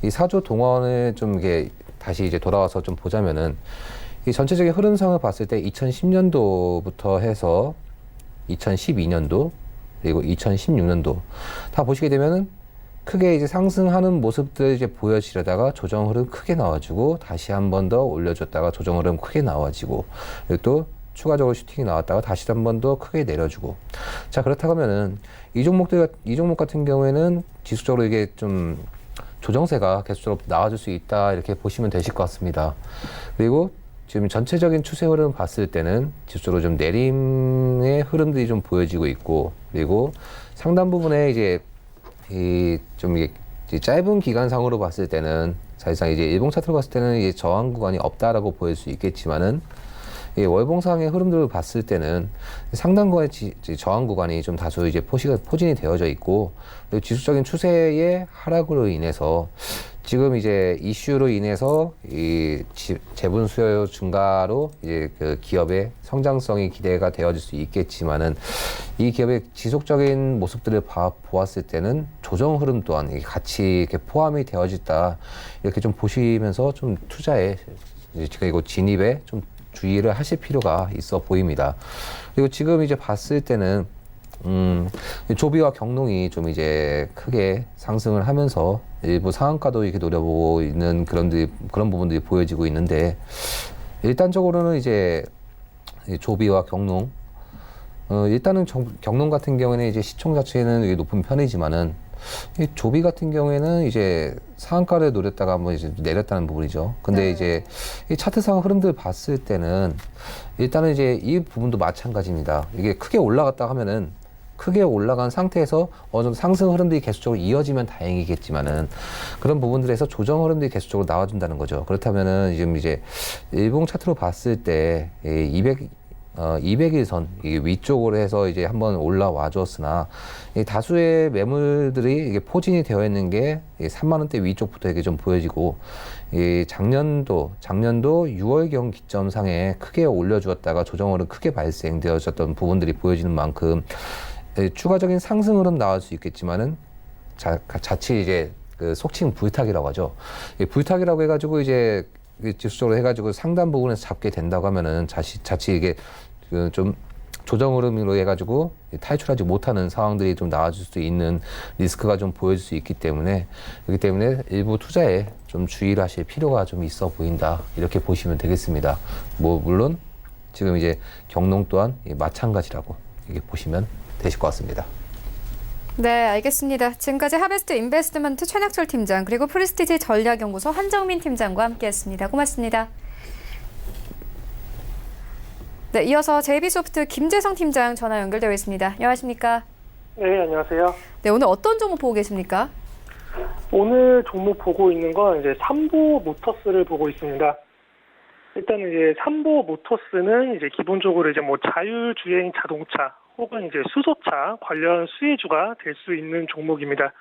이 사조동아원을 좀 이게 다시 이제 돌아와서 좀 보자면은 이 전체적인 흐름상을 봤을 때 2010년도부터 해서 2012년도 그리고 2016년도 다 보시게 되면은 크게 이제 상승하는 모습들 이제 보여지려다가 조정 흐름 크게 나와주고 다시 한 번 더 올려줬다가 조정 흐름 크게 나와지고 그리고 또 추가적으로 슈팅이 나왔다가 다시 한 번 더 크게 내려주고 자 그렇다고 하면은 이 종목 같은 경우에는 지수적으로 이게 좀 조정세가 계속적으로 나와줄 수 있다 이렇게 보시면 되실 것 같습니다. 그리고 지금 전체적인 추세 흐름 봤을 때는 지수적으로 좀 내림의 흐름들이 좀 보여지고 있고 그리고 상단 부분에 이제 좀 이게 짧은 기간상으로 봤을 때는 사실상 이제 일봉 차트로 봤을 때는 이제 저항 구간이 없다라고 보일 수 있겠지만은 월봉상의 흐름들을 봤을 때는 상단 구간의 저항 구간이 좀 다소 이제 포진이 되어져 있고 그리고 지수적인 추세의 하락으로 인해서 지금 이제 이슈로 인해서 이 재분 수요 증가로 이제 그 기업의 성장성이 기대가 되어질 수 있겠지만은 이 기업의 지속적인 모습들을 보았을 때는 조정 흐름 또한 같이 이렇게 포함이 되어졌다 이렇게 좀 보시면서 좀 투자에 그리고 진입에 좀 주의를 하실 필요가 있어 보입니다. 그리고 지금 이제 봤을 때는 조비와 경농이 좀 이제 크게 상승을 하면서 일부 상한가도 이렇게 노려보고 있는 그런 부분들이 보여지고 있는데 일단적으로는 이제 조비와 경농 일단은 경농 같은 경우에는 이제 시총 자체는 높은 편이지만은 이 조비 같은 경우에는 이제 상한가를 노렸다가 한번 이제 내렸다는 부분이죠. 근데 이제 이 차트상 흐름들 봤을 때는 일단은 이제 이 부분도 마찬가지입니다. 이게 크게 올라갔다 하면은 크게 올라간 상태에서 어느 정도 상승 흐름들이 계속적으로 이어지면 다행이겠지만은 그런 부분들에서 조정 흐름들이 계속적으로 나와준다는 거죠. 그렇다면은 지금 이제 일봉 차트로 봤을 때 200일선 위쪽으로 해서 이제 한번 올라와 줬으나 다수의 매물들이 이게 포진이 되어 있는 게 3만 원대 위쪽부터 이게 좀 보여지고 작년도 6월경 기점상에 크게 올려주었다가 조정으로 크게 발생되어졌던 부분들이 보여지는 만큼 추가적인 상승 흐름 나올 수 있겠지만은 자칫 이제 그 속칭 불탁이라고 하죠. 불탁이라고 해가지고 이제 지수적으로 해가지고 상단 부분에서 잡게 된다고 하면은 자칫 이게 좀 조정 흐름으로 해가지고 탈출하지 못하는 상황들이 좀 나와줄 수 있는 리스크가 좀 보여질 수 있기 때문에 그렇기 때문에 일부 투자에 좀 주의를 하실 필요가 좀 있어 보인다 이렇게 보시면 되겠습니다. 뭐 물론 지금 이제 경농 또한 마찬가지라고 이렇게 보시면 되실 것 같습니다. 네, 알겠습니다. 지금까지 하베스트 인베스트먼트 최낙철 팀장 그리고 프리스티지 전략연구소 한정민 팀장과 함께했습니다. 고맙습니다. 네, 이어서 JB소프트 김재성 팀장 전화 연결되어 있습니다. 안녕하십니까? 네, 안녕하세요. 네, 오늘 어떤 종목 보고 계십니까? 오늘 종목 보고 있는 건 이제 삼보 모터스를 보고 있습니다. 일단은 이제 삼보 모터스는 이제 기본적으로 이제 뭐 자율주행 자동차 혹은 이제 수소차 관련 수혜주가 될 수 있는 종목입니다.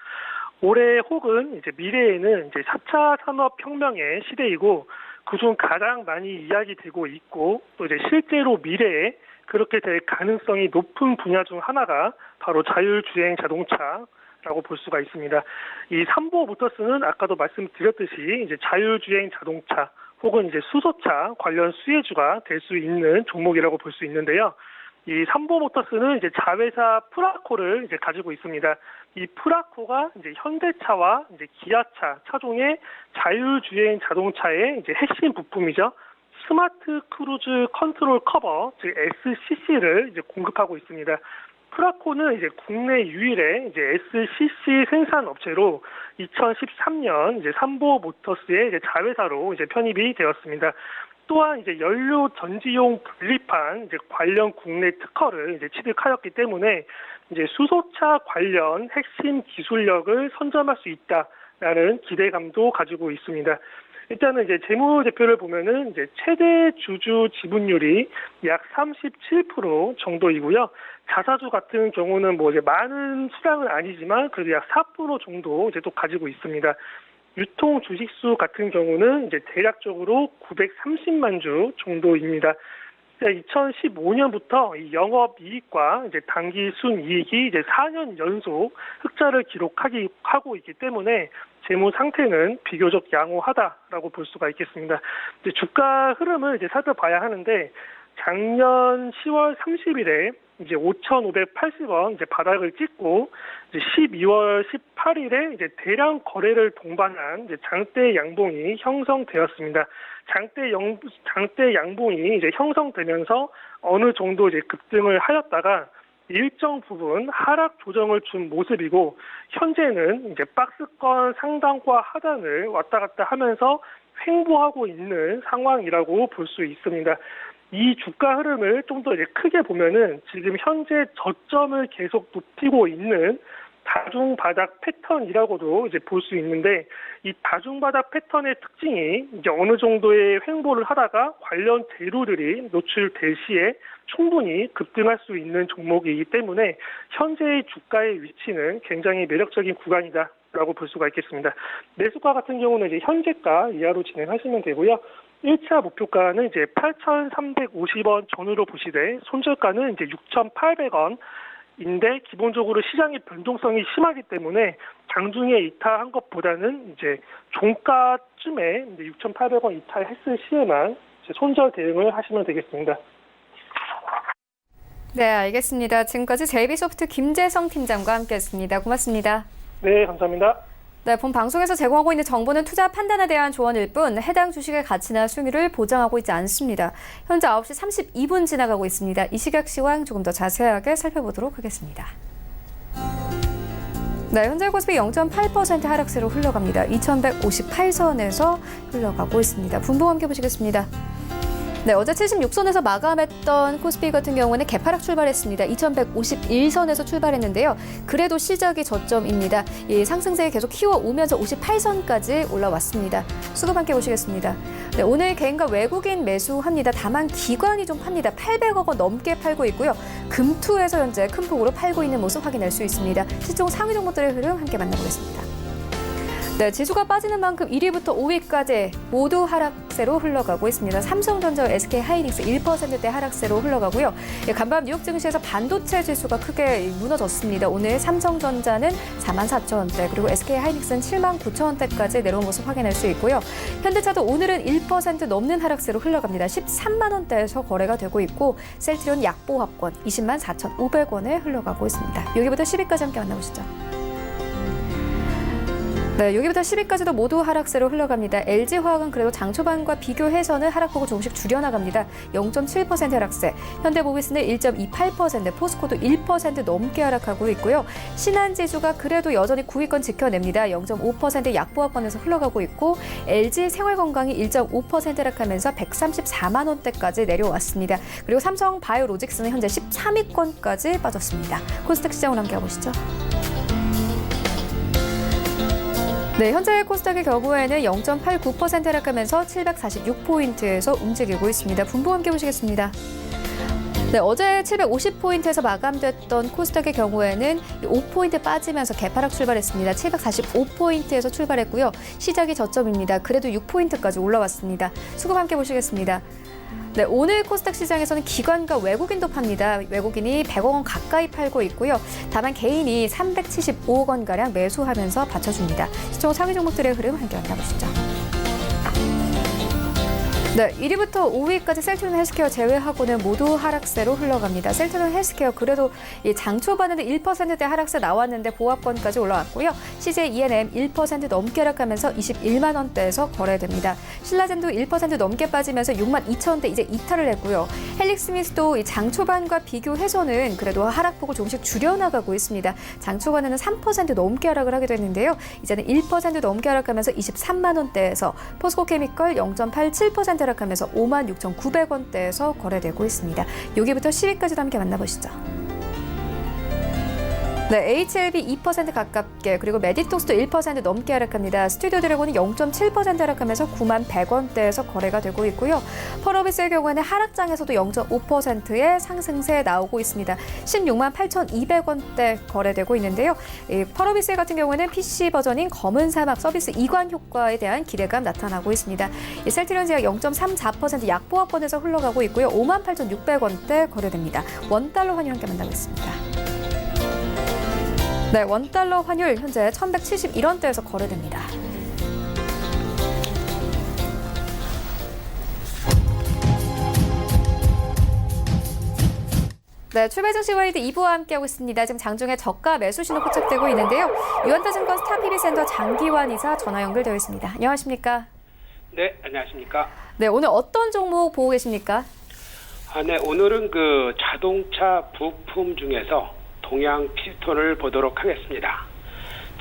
올해 혹은 이제 미래에는 이제 4차 산업혁명의 시대이고 그중 가장 많이 이야기되고 있고 또 이제 실제로 미래에 그렇게 될 가능성이 높은 분야 중 하나가 바로 자율주행 자동차라고 볼 수가 있습니다. 이 삼보 모터스는 아까도 말씀드렸듯이 이제 자율주행 자동차 혹은 이제 수소차 관련 수혜주가 될 수 있는 종목이라고 볼 수 있는데요. 이 삼보 모터스는 이제 자회사 프라코를 이제 가지고 있습니다. 이 프라코가 이제 현대차와 이제 기아차 차종의 자율주행 자동차의 이제 핵심 부품이죠. 스마트 크루즈 컨트롤 커버, 즉 SCC를 이제 공급하고 있습니다. 프라코는 이제 국내 유일의 이제 SCC 생산 업체로 2013년 이제 삼보 모터스의 이제 자회사로 이제 편입이 되었습니다. 또한 이제 연료 전지용 분리판 이제 관련 국내 특허를 이제 취득하였기 때문에 이제 수소차 관련 핵심 기술력을 선점할 수 있다라는 기대감도 가지고 있습니다. 일단은 이제 재무제표를 보면은 이제 최대 주주 지분율이 약 37% 정도이고요. 자사주 같은 경우는 뭐 이제 많은 수량은 아니지만 그래도 약 4% 정도 이제 또 가지고 있습니다. 유통 주식수 같은 경우는 이제 대략적으로 930만 주 정도입니다. 2015년부터 이 영업이익과 이제 당기 순이익이 이제 4년 연속 흑자를 기록하고 있기 때문에 재무 상태는 비교적 양호하다라고 볼 수가 있겠습니다. 이제 주가 흐름을 이제 살펴봐야 하는데 작년 10월 30일에 이제 5,580원 이제 바닥을 찍고 이제 12월 18일에 이제 대량 거래를 동반한 이제 장대 양봉이 형성되었습니다. 장대 양봉이 이제 형성되면서 어느 정도 이제 급등을 하였다가 일정 부분 하락 조정을 준 모습이고 현재는 이제 박스권 상단과 하단을 왔다 갔다 하면서 횡보하고 있는 상황이라고 볼 수 있습니다. 이 주가 흐름을 좀 더 이제 크게 보면은 지금 현재 저점을 계속 높이고 있는 다중바닥 패턴이라고도 이제 볼 수 있는데 이 다중바닥 패턴의 특징이 이제 어느 정도의 횡보를 하다가 관련 재료들이 노출될 시에 충분히 급등할 수 있는 종목이기 때문에 현재의 주가의 위치는 굉장히 매력적인 구간이다라고 볼 수가 있겠습니다. 매수가 같은 경우는 이제 현재가 이하로 진행하시면 되고요. 1차 목표가는 이제 8,350원 전후로 보시되 손절가는 이제 6,800원인데 기본적으로 시장의 변동성이 심하기 때문에 장중에 이탈한 것보다는 이제 종가쯤에 이제 6,800원 이탈했을 시에만 이제 손절 대응을 하시면 되겠습니다. 네, 알겠습니다. 지금까지 JB소프트 김재성 팀장과 함께했습니다. 고맙습니다. 네, 감사합니다. 네, 본 방송에서 제공하고 있는 정보는 투자 판단에 대한 조언일 뿐 해당 주식의 가치나 수익률을 보장하고 있지 않습니다. 현재 9시 32분 지나가고 있습니다. 이 시각 시황 조금 더 자세하게 살펴보도록 하겠습니다. 네, 현재 코스피 0.8% 하락세로 흘러갑니다. 2158선에서 흘러가고 있습니다. 분봉 함께 보시겠습니다. 네, 어제 76선에서 마감했던 코스피 같은 경우는 개파락 출발했습니다. 2151선에서 출발했는데요. 그래도 시작이 저점입니다. 이 상승세 계속 키워오면서 58선까지 올라왔습니다. 수급 함께 보시겠습니다. 네, 오늘 개인과 외국인 매수합니다. 다만 기관이 좀 팝니다. 800억 원 넘게 팔고 있고요. 금투에서 현재 큰 폭으로 팔고 있는 모습 확인할 수 있습니다. 시총 상위 종목들의 흐름 함께 만나보겠습니다. 네, 지수가 빠지는 만큼 1위부터 5위까지 모두 하락 하락세로 흘러가고 있습니다. 삼성전자, SK하이닉스 1%대 하락세로 흘러가고요. 간밤 뉴욕 증시에서 반도체 지수가 크게 무너졌습니다. 오늘 삼성전자는 44,000원대, 그리고 SK하이닉스는 79,000원대까지 내려온 모습 확인할 수 있고요. 현대차도 오늘은 1% 넘는 하락세로 흘러갑니다. 13만 원대에서 거래가 되고 있고, 셀트리온 약보합권 20만 4,500원에 흘러가고 있습니다. 여기부터 10위까지 함께 만나보시죠. 네, 여기부터 10위까지도 모두 하락세로 흘러갑니다. LG화학은 그래도 장 초반과 비교해서는 하락폭을 조금씩 줄여나갑니다. 0.7% 하락세, 현대모비스는 1.28%, 포스코도 1% 넘게 하락하고 있고요. 신한지수가 그래도 여전히 9위권 지켜냅니다. 0.5% 약보합권에서 흘러가고 있고, LG생활건강이 1.5% 하락하면서 134만 원대까지 내려왔습니다. 그리고 삼성바이오로직스는 현재 13위권까지 빠졌습니다. 코스닥 시장을 함께 가보시죠. 네, 현재 코스닥의 경우에는 0.89% 하락하면서 746포인트에서 움직이고 있습니다. 분보 함께 보시겠습니다. 네, 어제 750포인트에서 마감됐던 코스닥의 경우에는 5포인트 빠지면서 개파락 출발했습니다. 745포인트에서 출발했고요. 시작이 저점입니다. 그래도 6포인트까지 올라왔습니다. 수급 함께 보시겠습니다. 네, 오늘 코스닥 시장에서는 기관과 외국인도 팝니다. 외국인이 100억 원 가까이 팔고 있고요. 다만 개인이 375억 원가량 매수하면서 받쳐줍니다. 시총 상위 종목들의 흐름 함께 만나보시죠. 네, 1위부터 5위까지 셀트리온 헬스케어 제외하고는 모두 하락세로 흘러갑니다. 셀트리온 헬스케어 그래도 장 초반에는 1%대 하락세 나왔는데 보합권까지 올라왔고요. CJ E&M 1% 넘게 하락하면서 21만 원대에서 거래됩니다. 신라젠도 1% 넘게 빠지면서 6만 2천 원대 이제 이탈을 했고요. 헬릭스미스도 장 초반과 비교해서는 그래도 하락폭을 조금씩 줄여나가고 있습니다. 장 초반에는 3% 넘게 하락을 하게 됐는데요. 이제는 1% 넘게 하락하면서 23만 원대에서, 포스코케미컬 0.87% 하락하면서 56,900원대에서 거래되고 있습니다. 여기부터 10위까지도 함께 만나보시죠. 네, HLB 2% 가깝게, 그리고 메디톡스도 1% 넘게 하락합니다. 스튜디오 드래곤이 0.7% 하락하면서 9만 100원대에서 거래가 되고 있고요. 펄어비스의 경우에는 하락장에서도 0.5%의 상승세 나오고 있습니다. 16만 8,200원대 거래되고 있는데요. 펄어비스 같은 경우에는 PC 버전인 검은 사막 서비스 이관 효과에 대한 기대감 나타나고 있습니다. 셀트리온 제약 0.34% 약보합권에서 흘러가고 있고요. 5만 8,600원대 거래됩니다. 원달러 환율 함께 만나겠습니다. 네, 원달러 환율 현재 1,171원대에서 거래됩니다. 네, 출발증시 와이드 2부와 함께하고 있습니다. 지금 장중에 저가 매수 신호 포착되고 있는데요. 유한타증권 스타PB센터 장기환 이사 전화 연결되어 있습니다. 안녕하십니까? 네, 안녕하십니까? 네, 오늘 어떤 종목 보고 계십니까? 네, 오늘은 그 자동차 부품 중에서 동양 피스톤을 보도록 하겠습니다.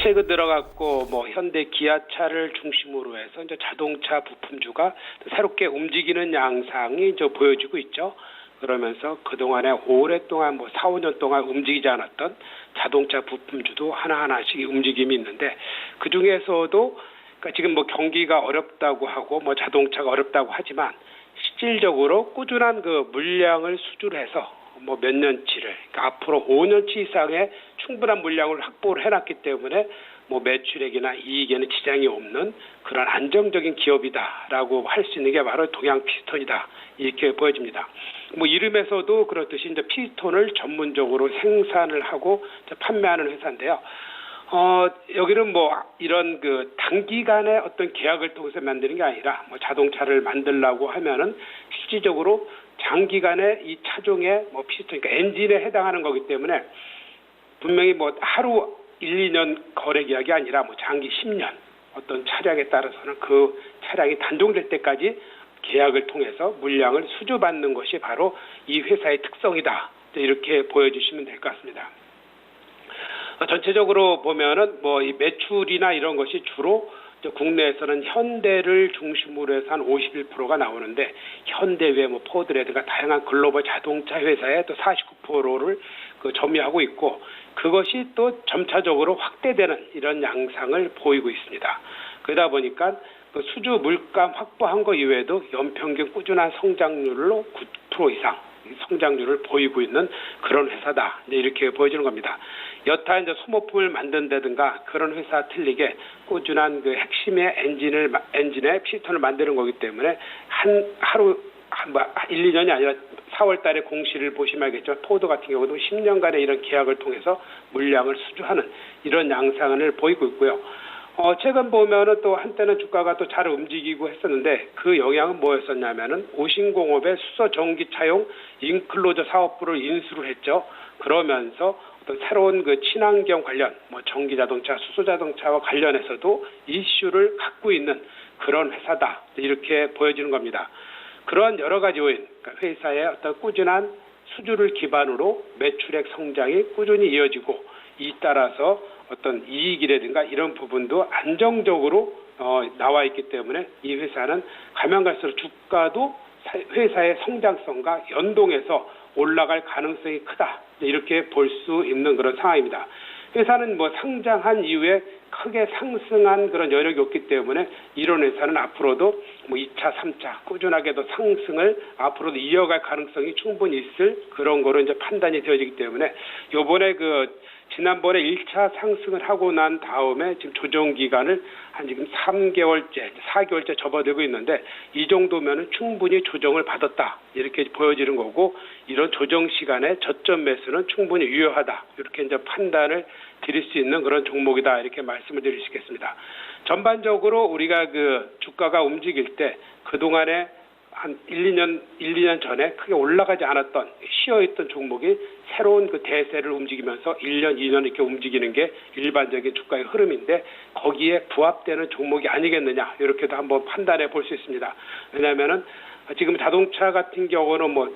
최근 들어갔고 현대 기아차를 중심으로 해서 이제 자동차 부품주가 새롭게 움직이는 양상이 이제 보여지고 있죠. 그러면서 그동안에 오랫동안 4, 5년 동안 움직이지 않았던 자동차 부품주도 하나하나씩 움직임이 있는데, 그 중에서도 그러니까 지금 경기가 어렵다고 하고 자동차가 어렵다고 하지만 실질적으로 꾸준한 그 물량을 수주해서 몇 년치를, 그러니까 앞으로 5년치 이상의 충분한 물량을 확보를 해놨기 때문에 매출액이나 이익에는 지장이 없는 그런 안정적인 기업이다라고 할 수 있는 게 바로 동양 피스톤이다, 이렇게 보여집니다. 이름에서도 그렇듯이 이제 피스톤을 전문적으로 생산을 하고 판매하는 회사인데요. 여기는 이런 그 단기간에 어떤 계약을 통해서 만드는 게 아니라 자동차를 만들려고 하면은 실질적으로 장기간에 이 차종의 피스톤, 그러니까 엔진에 해당하는 거기 때문에 분명히 하루 1, 2년 거래 계약이 아니라 장기 10년, 어떤 차량에 따라서는 그 차량이 단종될 때까지 계약을 통해서 물량을 수주받는 것이 바로 이 회사의 특성이다, 이렇게 보여주시면 될 것 같습니다. 전체적으로 보면은 이 매출이나 이런 것이 주로 국내에서는 현대를 중심으로 해서 한 51%가 나오는데, 현대 외 포드라든가 다양한 글로벌 자동차 회사에 또 49%를 점유하고 있고, 그것이 또 점차적으로 확대되는 이런 양상을 보이고 있습니다. 그러다 보니까 그 수주 물감 확보한 것 이외에도 연평균 꾸준한 성장률로 9% 이상 성장률을 보이고 있는 그런 회사다, 이렇게 보여지는 겁니다. 여타 이제 소모품을 만든다든가 그런 회사 틀리게 꾸준한 그 핵심의 엔진의 피스톤을 만드는 거기 때문에 하루 1, 2년이 아니라 4월 달에 공시를 보시면 알겠지만 포드 같은 경우도 10년간의 이런 계약을 통해서 물량을 수주하는 이런 양상을 보이고 있고요. 최근 보면은 또 한때는 주가가 또 잘 움직이고 했었는데 그 영향은 뭐였었냐면은 오신공업의 수소 전기차용 인클로저 사업부를 인수를 했죠. 그러면서 어떤 새로운 그 친환경 관련, 전기자동차, 수소자동차와 관련해서도 이슈를 갖고 있는 그런 회사다. 이렇게 보여지는 겁니다. 그런 여러 가지 요인, 그러니까 회사의 어떤 꾸준한 수주를 기반으로 매출액 성장이 꾸준히 이어지고 이 따라서 어떤 이익이라든가 이런 부분도 안정적으로 나와 있기 때문에 이 회사는 가면 갈수록 주가도 회사의 성장성과 연동해서 올라갈 가능성이 크다. 이렇게 볼 수 있는 그런 상황입니다. 회사는 상장한 이후에 크게 상승한 그런 여력이 없기 때문에 이런 회사는 앞으로도 2차, 3차 꾸준하게도 상승을 앞으로도 이어갈 가능성이 충분히 있을 그런 거로 이제 판단이 되어지기 때문에 요번에 지난번에 1차 상승을 하고 난 다음에 지금 조정 기간을 한 지금 3개월째, 4개월째 접어들고 있는데 이 정도면은 충분히 조정을 받았다. 이렇게 보여지는 거고 이런 조정 시간에 저점 매수는 충분히 유효하다. 이렇게 이제 판단을 드릴 수 있는 그런 종목이다. 이렇게 말씀을 드릴 수 있겠습니다. 전반적으로 우리가 주가가 움직일 때 그동안에 한 1, 2년 전에 크게 올라가지 않았던 쉬어있던 종목이 새로운 대세를 움직이면서 1년, 2년 이렇게 움직이는 게 일반적인 주가의 흐름인데 거기에 부합되는 종목이 아니겠느냐 이렇게도 한번 판단해 볼 수 있습니다. 왜냐하면은 지금 자동차 같은 경우는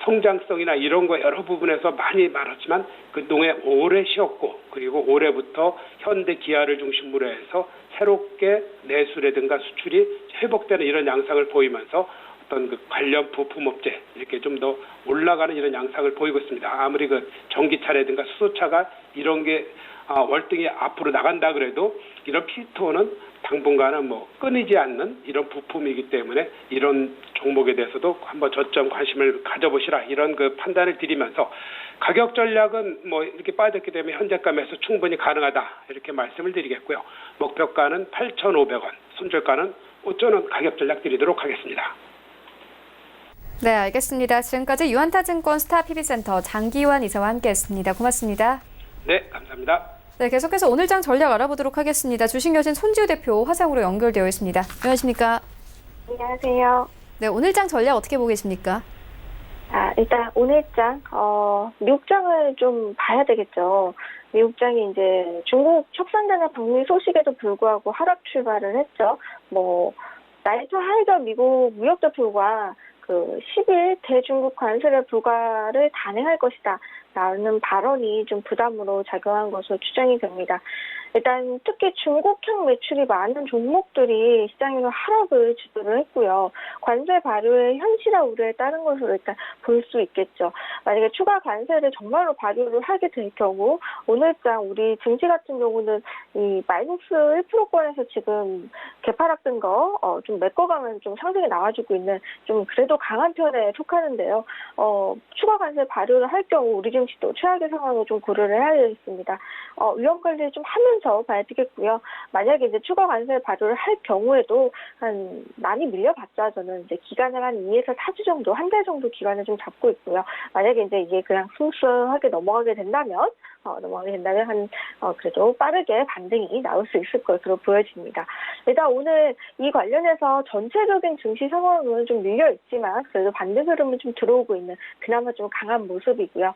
성장성이나 이런 거 여러 부분에서 많이 말했지만 그동안에 오래 쉬었고 그리고 올해부터 현대 기아를 중심으로 해서 새롭게 내수라든가 수출이 회복되는 이런 양상을 보이면서 어떤 관련 부품업체 이렇게 좀 더 올라가는 이런 양상을 보이고 있습니다. 아무리 전기차라든가 수소차가 이런 게 월등히 앞으로 나간다 그래도 이런 피스톤은 당분간은 끊이지 않는 이런 부품이기 때문에 이런 종목에 대해서도 한번 저점 관심을 가져보시라 이런 판단을 드리면서 가격 전략은 이렇게 빠졌기 때문에 현재가 매수 충분히 가능하다 이렇게 말씀을 드리겠고요. 목표가는 8,500원, 손절가는 5,000원 가격 전략 드리도록 하겠습니다. 네, 알겠습니다. 지금까지 유한타증권 스타 PB센터 장기환 이사와 함께했습니다. 고맙습니다. 네, 감사합니다. 네, 계속해서 오늘장 전략 알아보도록 하겠습니다. 주식여신 손지우 대표 화상으로 연결되어 있습니다. 안녕하십니까? 안녕하세요. 네, 오늘장 전략 어떻게 보고 계십니까? 일단 오늘장 미국장을 좀 봐야 되겠죠. 미국장이 이제 중국 척산단의 방미 소식에도 불구하고 하락 출발을 했죠. 나이트 하이더 미국 무역대표가 10일 대중국 관세를 불가를 단행할 것이다 라는 발언이 좀 부담으로 작용한 것으로 추정이 됩니다. 일단 특히 중국형 매출이 많은 종목들이 시장에서 하락을 주도를 했고요. 관세 발효의 현실화 우려에 따른 것으로 일단 볼 수 있겠죠. 만약에 추가 관세를 정말로 발효를 하게 될 경우 오늘장 우리 증시 같은 경우는 이 마이너스 1%권에서 지금 개파락된 거 좀 메꿔가면 좀 상승이 나와주고 있는 좀 그래도 강한 편에 속하는데요. 추가 관세 발효를 할 경우 우리 증시도 최악의 상황을 좀 고려를 해야 되겠습니다. 위험 관리를 좀 하면서 봐야 되겠고요. 만약에 이제 추가 관세 발효를 할 경우에도 많이 밀려봤자 저는 이제 기간을 한 2에서 4주 정도, 한 달 정도 기간을 좀 잡고 있고요. 만약에 이제 이게 그냥 스무스하게 넘어가게 된다면 그래도 빠르게 반등이 나올 수 있을 것으로 보여집니다. 일단 오늘 이 관련해서 전체적인 증시 상황은 좀 밀려 있지만 그래도 반등 흐름은 좀 들어오고 있는 그나마 좀 강한 모습이고요.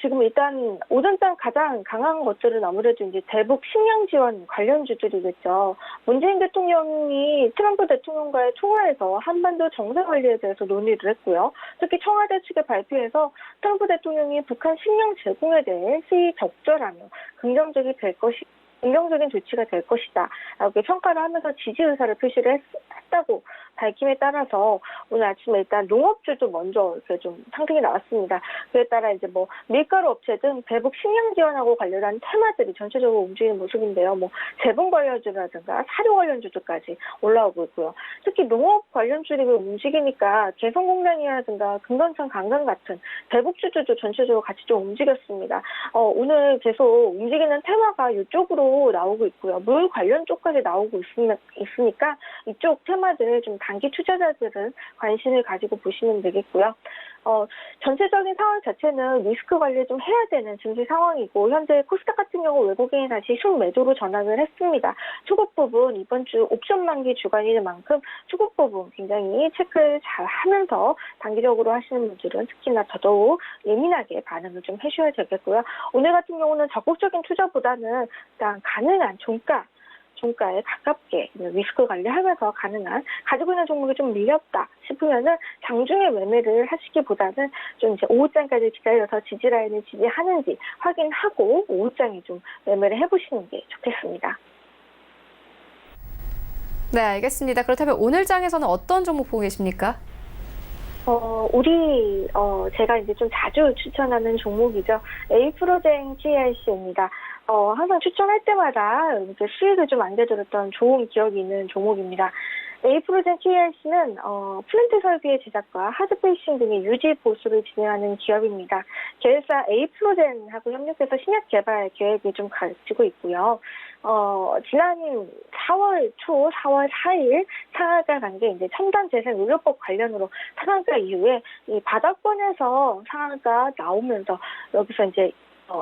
지금 일단 오전장 가장 강한 것들은 아무래도 이제 대북 식량 지원 관련주들이겠죠. 문재인 대통령이 트럼프 대통령과의 통화에서 한반도 정세 관리에 대해서 논의를 했고요. 특히 청와대 측의 발표에서 트럼프 대통령이 북한 식량 제공에 대해 시적절하며 긍정적인 조치가 될 것이다. 라고 평가를 하면서 지지 의사를 표시를 했다고 밝힘에 따라서 오늘 아침에 일단 농업주도 먼저 이렇게 좀 상승이 나왔습니다. 그에 따라 이제 뭐 밀가루 업체 등 대북 식량 지원하고 관련한 테마들이 전체적으로 움직이는 모습인데요. 뭐 제품 관련주라든가 사료 관련주들까지 올라오고 있고요. 특히 농업 관련주들이 움직이니까 개성공단이라든가 금강산 강강 같은 대북주들도 전체적으로 같이 좀 움직였습니다. 오늘 계속 움직이는 테마가 이쪽으로 나오고 있고요. 물 관련 쪽까지 나오고 있으니까 이쪽 테마들 좀 단기 투자자들은 관심을 가지고 보시면 되겠고요. 전체적인 상황 자체는 리스크 관리를 좀 해야 되는 증시 상황이고 현재 코스닥 같은 경우 외국인이 다시 순매도로 전환을 했습니다. 수급 부분 이번 주 옵션 만기 주간인 만큼 수급 부분 굉장히 체크를 잘 하면서 단기적으로 하시는 분들은 특히나 더더욱 예민하게 반응을 좀 해주셔야 되겠고요. 오늘 같은 경우는 적극적인 투자보다는 일단 가능한 종가에 가깝게 리스크 관리하면서 가능한 가지고 있는 종목이 좀 밀렸다 싶으면은 장중에 매매를 하시기보다는 좀 이제 오후장까지 기다려서 지지 라인을 지지하는지 확인하고 오후장에 좀 매매를 해보시는 게 좋겠습니다. 네, 알겠습니다. 그렇다면 오늘 장에서는 어떤 종목 보고 계십니까? 제가 이제 좀 자주 추천하는 종목이죠. 에이프로젠 TLC입니다. 항상 추천할 때마다 이렇게 수익을 좀 안겨드렸던 좋은 기억이 있는 종목입니다. 에이프로젠 TLC는 플랜트 설비의 제작과 하드페이싱 등의 유지 보수를 진행하는 기업입니다. 계열사 에이프로젠하고 협력해서 신약 개발 계획이 좀 가지고 있고요. 지난 4월 초, 4월 4일 상한가 간 게 이제 첨단 재생 의료법 관련으로 상한가 이후에 이 바닥권에서 상한가 나오면서 여기서 이제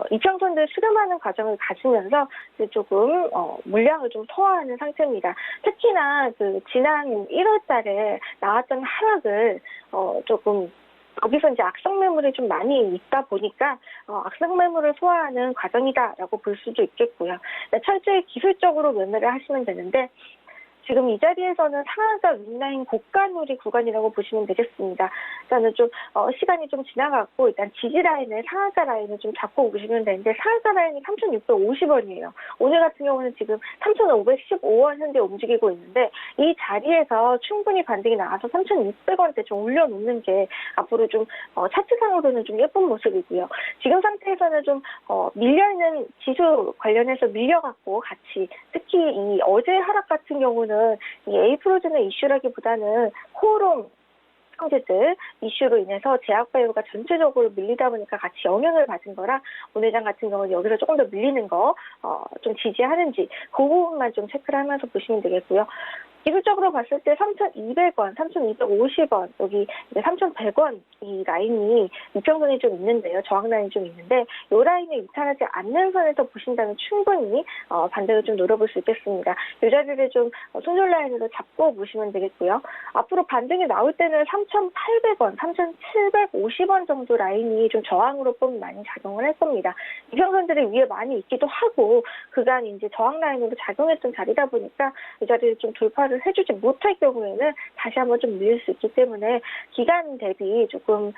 이평선들 수렴하는 과정을 가지면서 이제 조금 물량을 좀 소화하는 상태입니다. 특히나 그 지난 1월달에 나왔던 하락을 조금 여기서 이제 악성 매물이 좀 많이 있다 보니까 악성 매물을 소화하는 과정이다라고 볼 수도 있겠고요. 철저히 기술적으로 매매를 하시면 되는데 지금 이 자리에서는 상한가 윗라인 고가누리 구간이라고 보시면 되겠습니다. 일단은 좀 시간이 좀 지나갔고 일단 지지 라인을 상한가 라인을 좀 잡고 보시면 되는데 상한가 라인이 3,650원이에요. 오늘 같은 경우는 지금 3,515원 현재 움직이고 있는데 이 자리에서 충분히 반등이 나와서 3,600원대 좀 올려놓는 게 앞으로 좀 차트상으로는 좀 예쁜 모습이고요. 지금 상태에서는 좀 밀려있는 지수 관련해서 밀려갖고 같이 특히 이 어제 하락 같은 경우는 이 에이프로젠의 이슈라기보다는 코오롱 형제들 이슈로 인해서 제약바이오가 전체적으로 밀리다 보니까 같이 영향을 받은 거라 오늘 장 같은 경우는 여기서 조금 더 밀리는 거 좀 지지하는지 그 부분만 좀 체크를 하면서 보시면 되겠고요. 기술적으로 봤을 때 3,200원, 3,250원, 여기 이제 3,100원 이 라인이 이평선이 좀 있는데요. 저항 라인이 좀 있는데 이 라인을 이탈하지 않는 선에서 보신다면 충분히 반등을 좀 노려볼 수 있겠습니다. 이 자리를 좀 손절 라인으로 잡고 보시면 되겠고요. 앞으로 반등이 나올 때는 3,800원, 3,750원 정도 라인이 좀 저항으로 좀 많이 작용을 할 겁니다. 이평선들이 위에 많이 있기도 하고 그간 이제 저항 라인으로 작용했던 자리다 보니까 이 자리를 좀 돌파를 해주지 못할 경우에는 다시 한번 좀 밀릴 수 있기 때문에 기간 대비 조금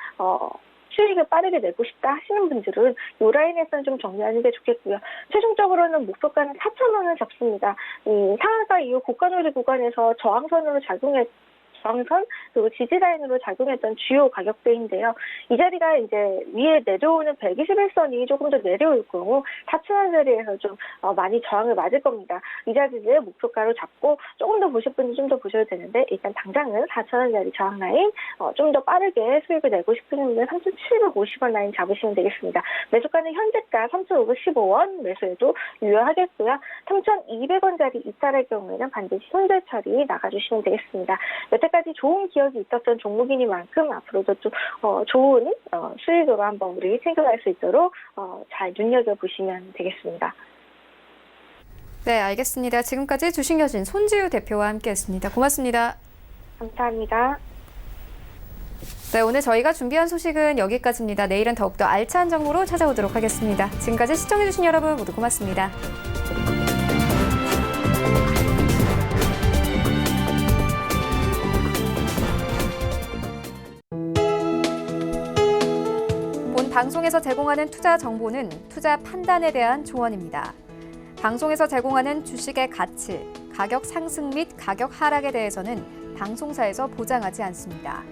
수익을 빠르게 내고 싶다 하시는 분들은 이 라인에서는 좀 정리하는 게 좋겠고요. 최종적으로는 목표가는 4,000원을 잡습니다. 상한가 이후 고가누리 구간에서 저항선으로 저항선 그리고 지지 라인으로 작용했던 주요 가격대인데요. 이 자리가 이제 위에 내려오는 121선이 조금 더 내려올 경우 4,000원 자리에서 좀 많이 저항을 맞을 겁니다. 이 자리를 목표가로 잡고 조금 더 보실 분은 좀 더 보셔도 되는데 일단 당장은 4,000원 자리 저항 라인 좀 더 빠르게 수익을 내고 싶으신 분은 3,750원 라인 잡으시면 되겠습니다. 매수가는 현재가 3,515원 매수해도 유효하겠고요. 3,200원 자리 이탈할 경우에는 반드시 손절 처리 나가주시면 되겠습니다. 여태까지 좋은 기억이 있었던 종목이니만큼 앞으로도 좀 좋은 수익으로 한번 우리 챙겨갈 수 있도록 잘 눈여겨보시면 되겠습니다. 네, 알겠습니다. 지금까지 주식여신 손지우 대표와 함께했습니다. 고맙습니다. 감사합니다. 네, 오늘 저희가 준비한 소식은 여기까지입니다. 내일은 더욱더 알찬 정보로 찾아오도록 하겠습니다. 지금까지 시청해주신 여러분 모두 고맙습니다. 본 방송에서 제공하는 투자 정보는 투자 판단에 대한 조언입니다. 방송에서 제공하는 주식의 가치, 가격 상승 및 가격 하락에 대해서는 방송사에서 보장하지 않습니다.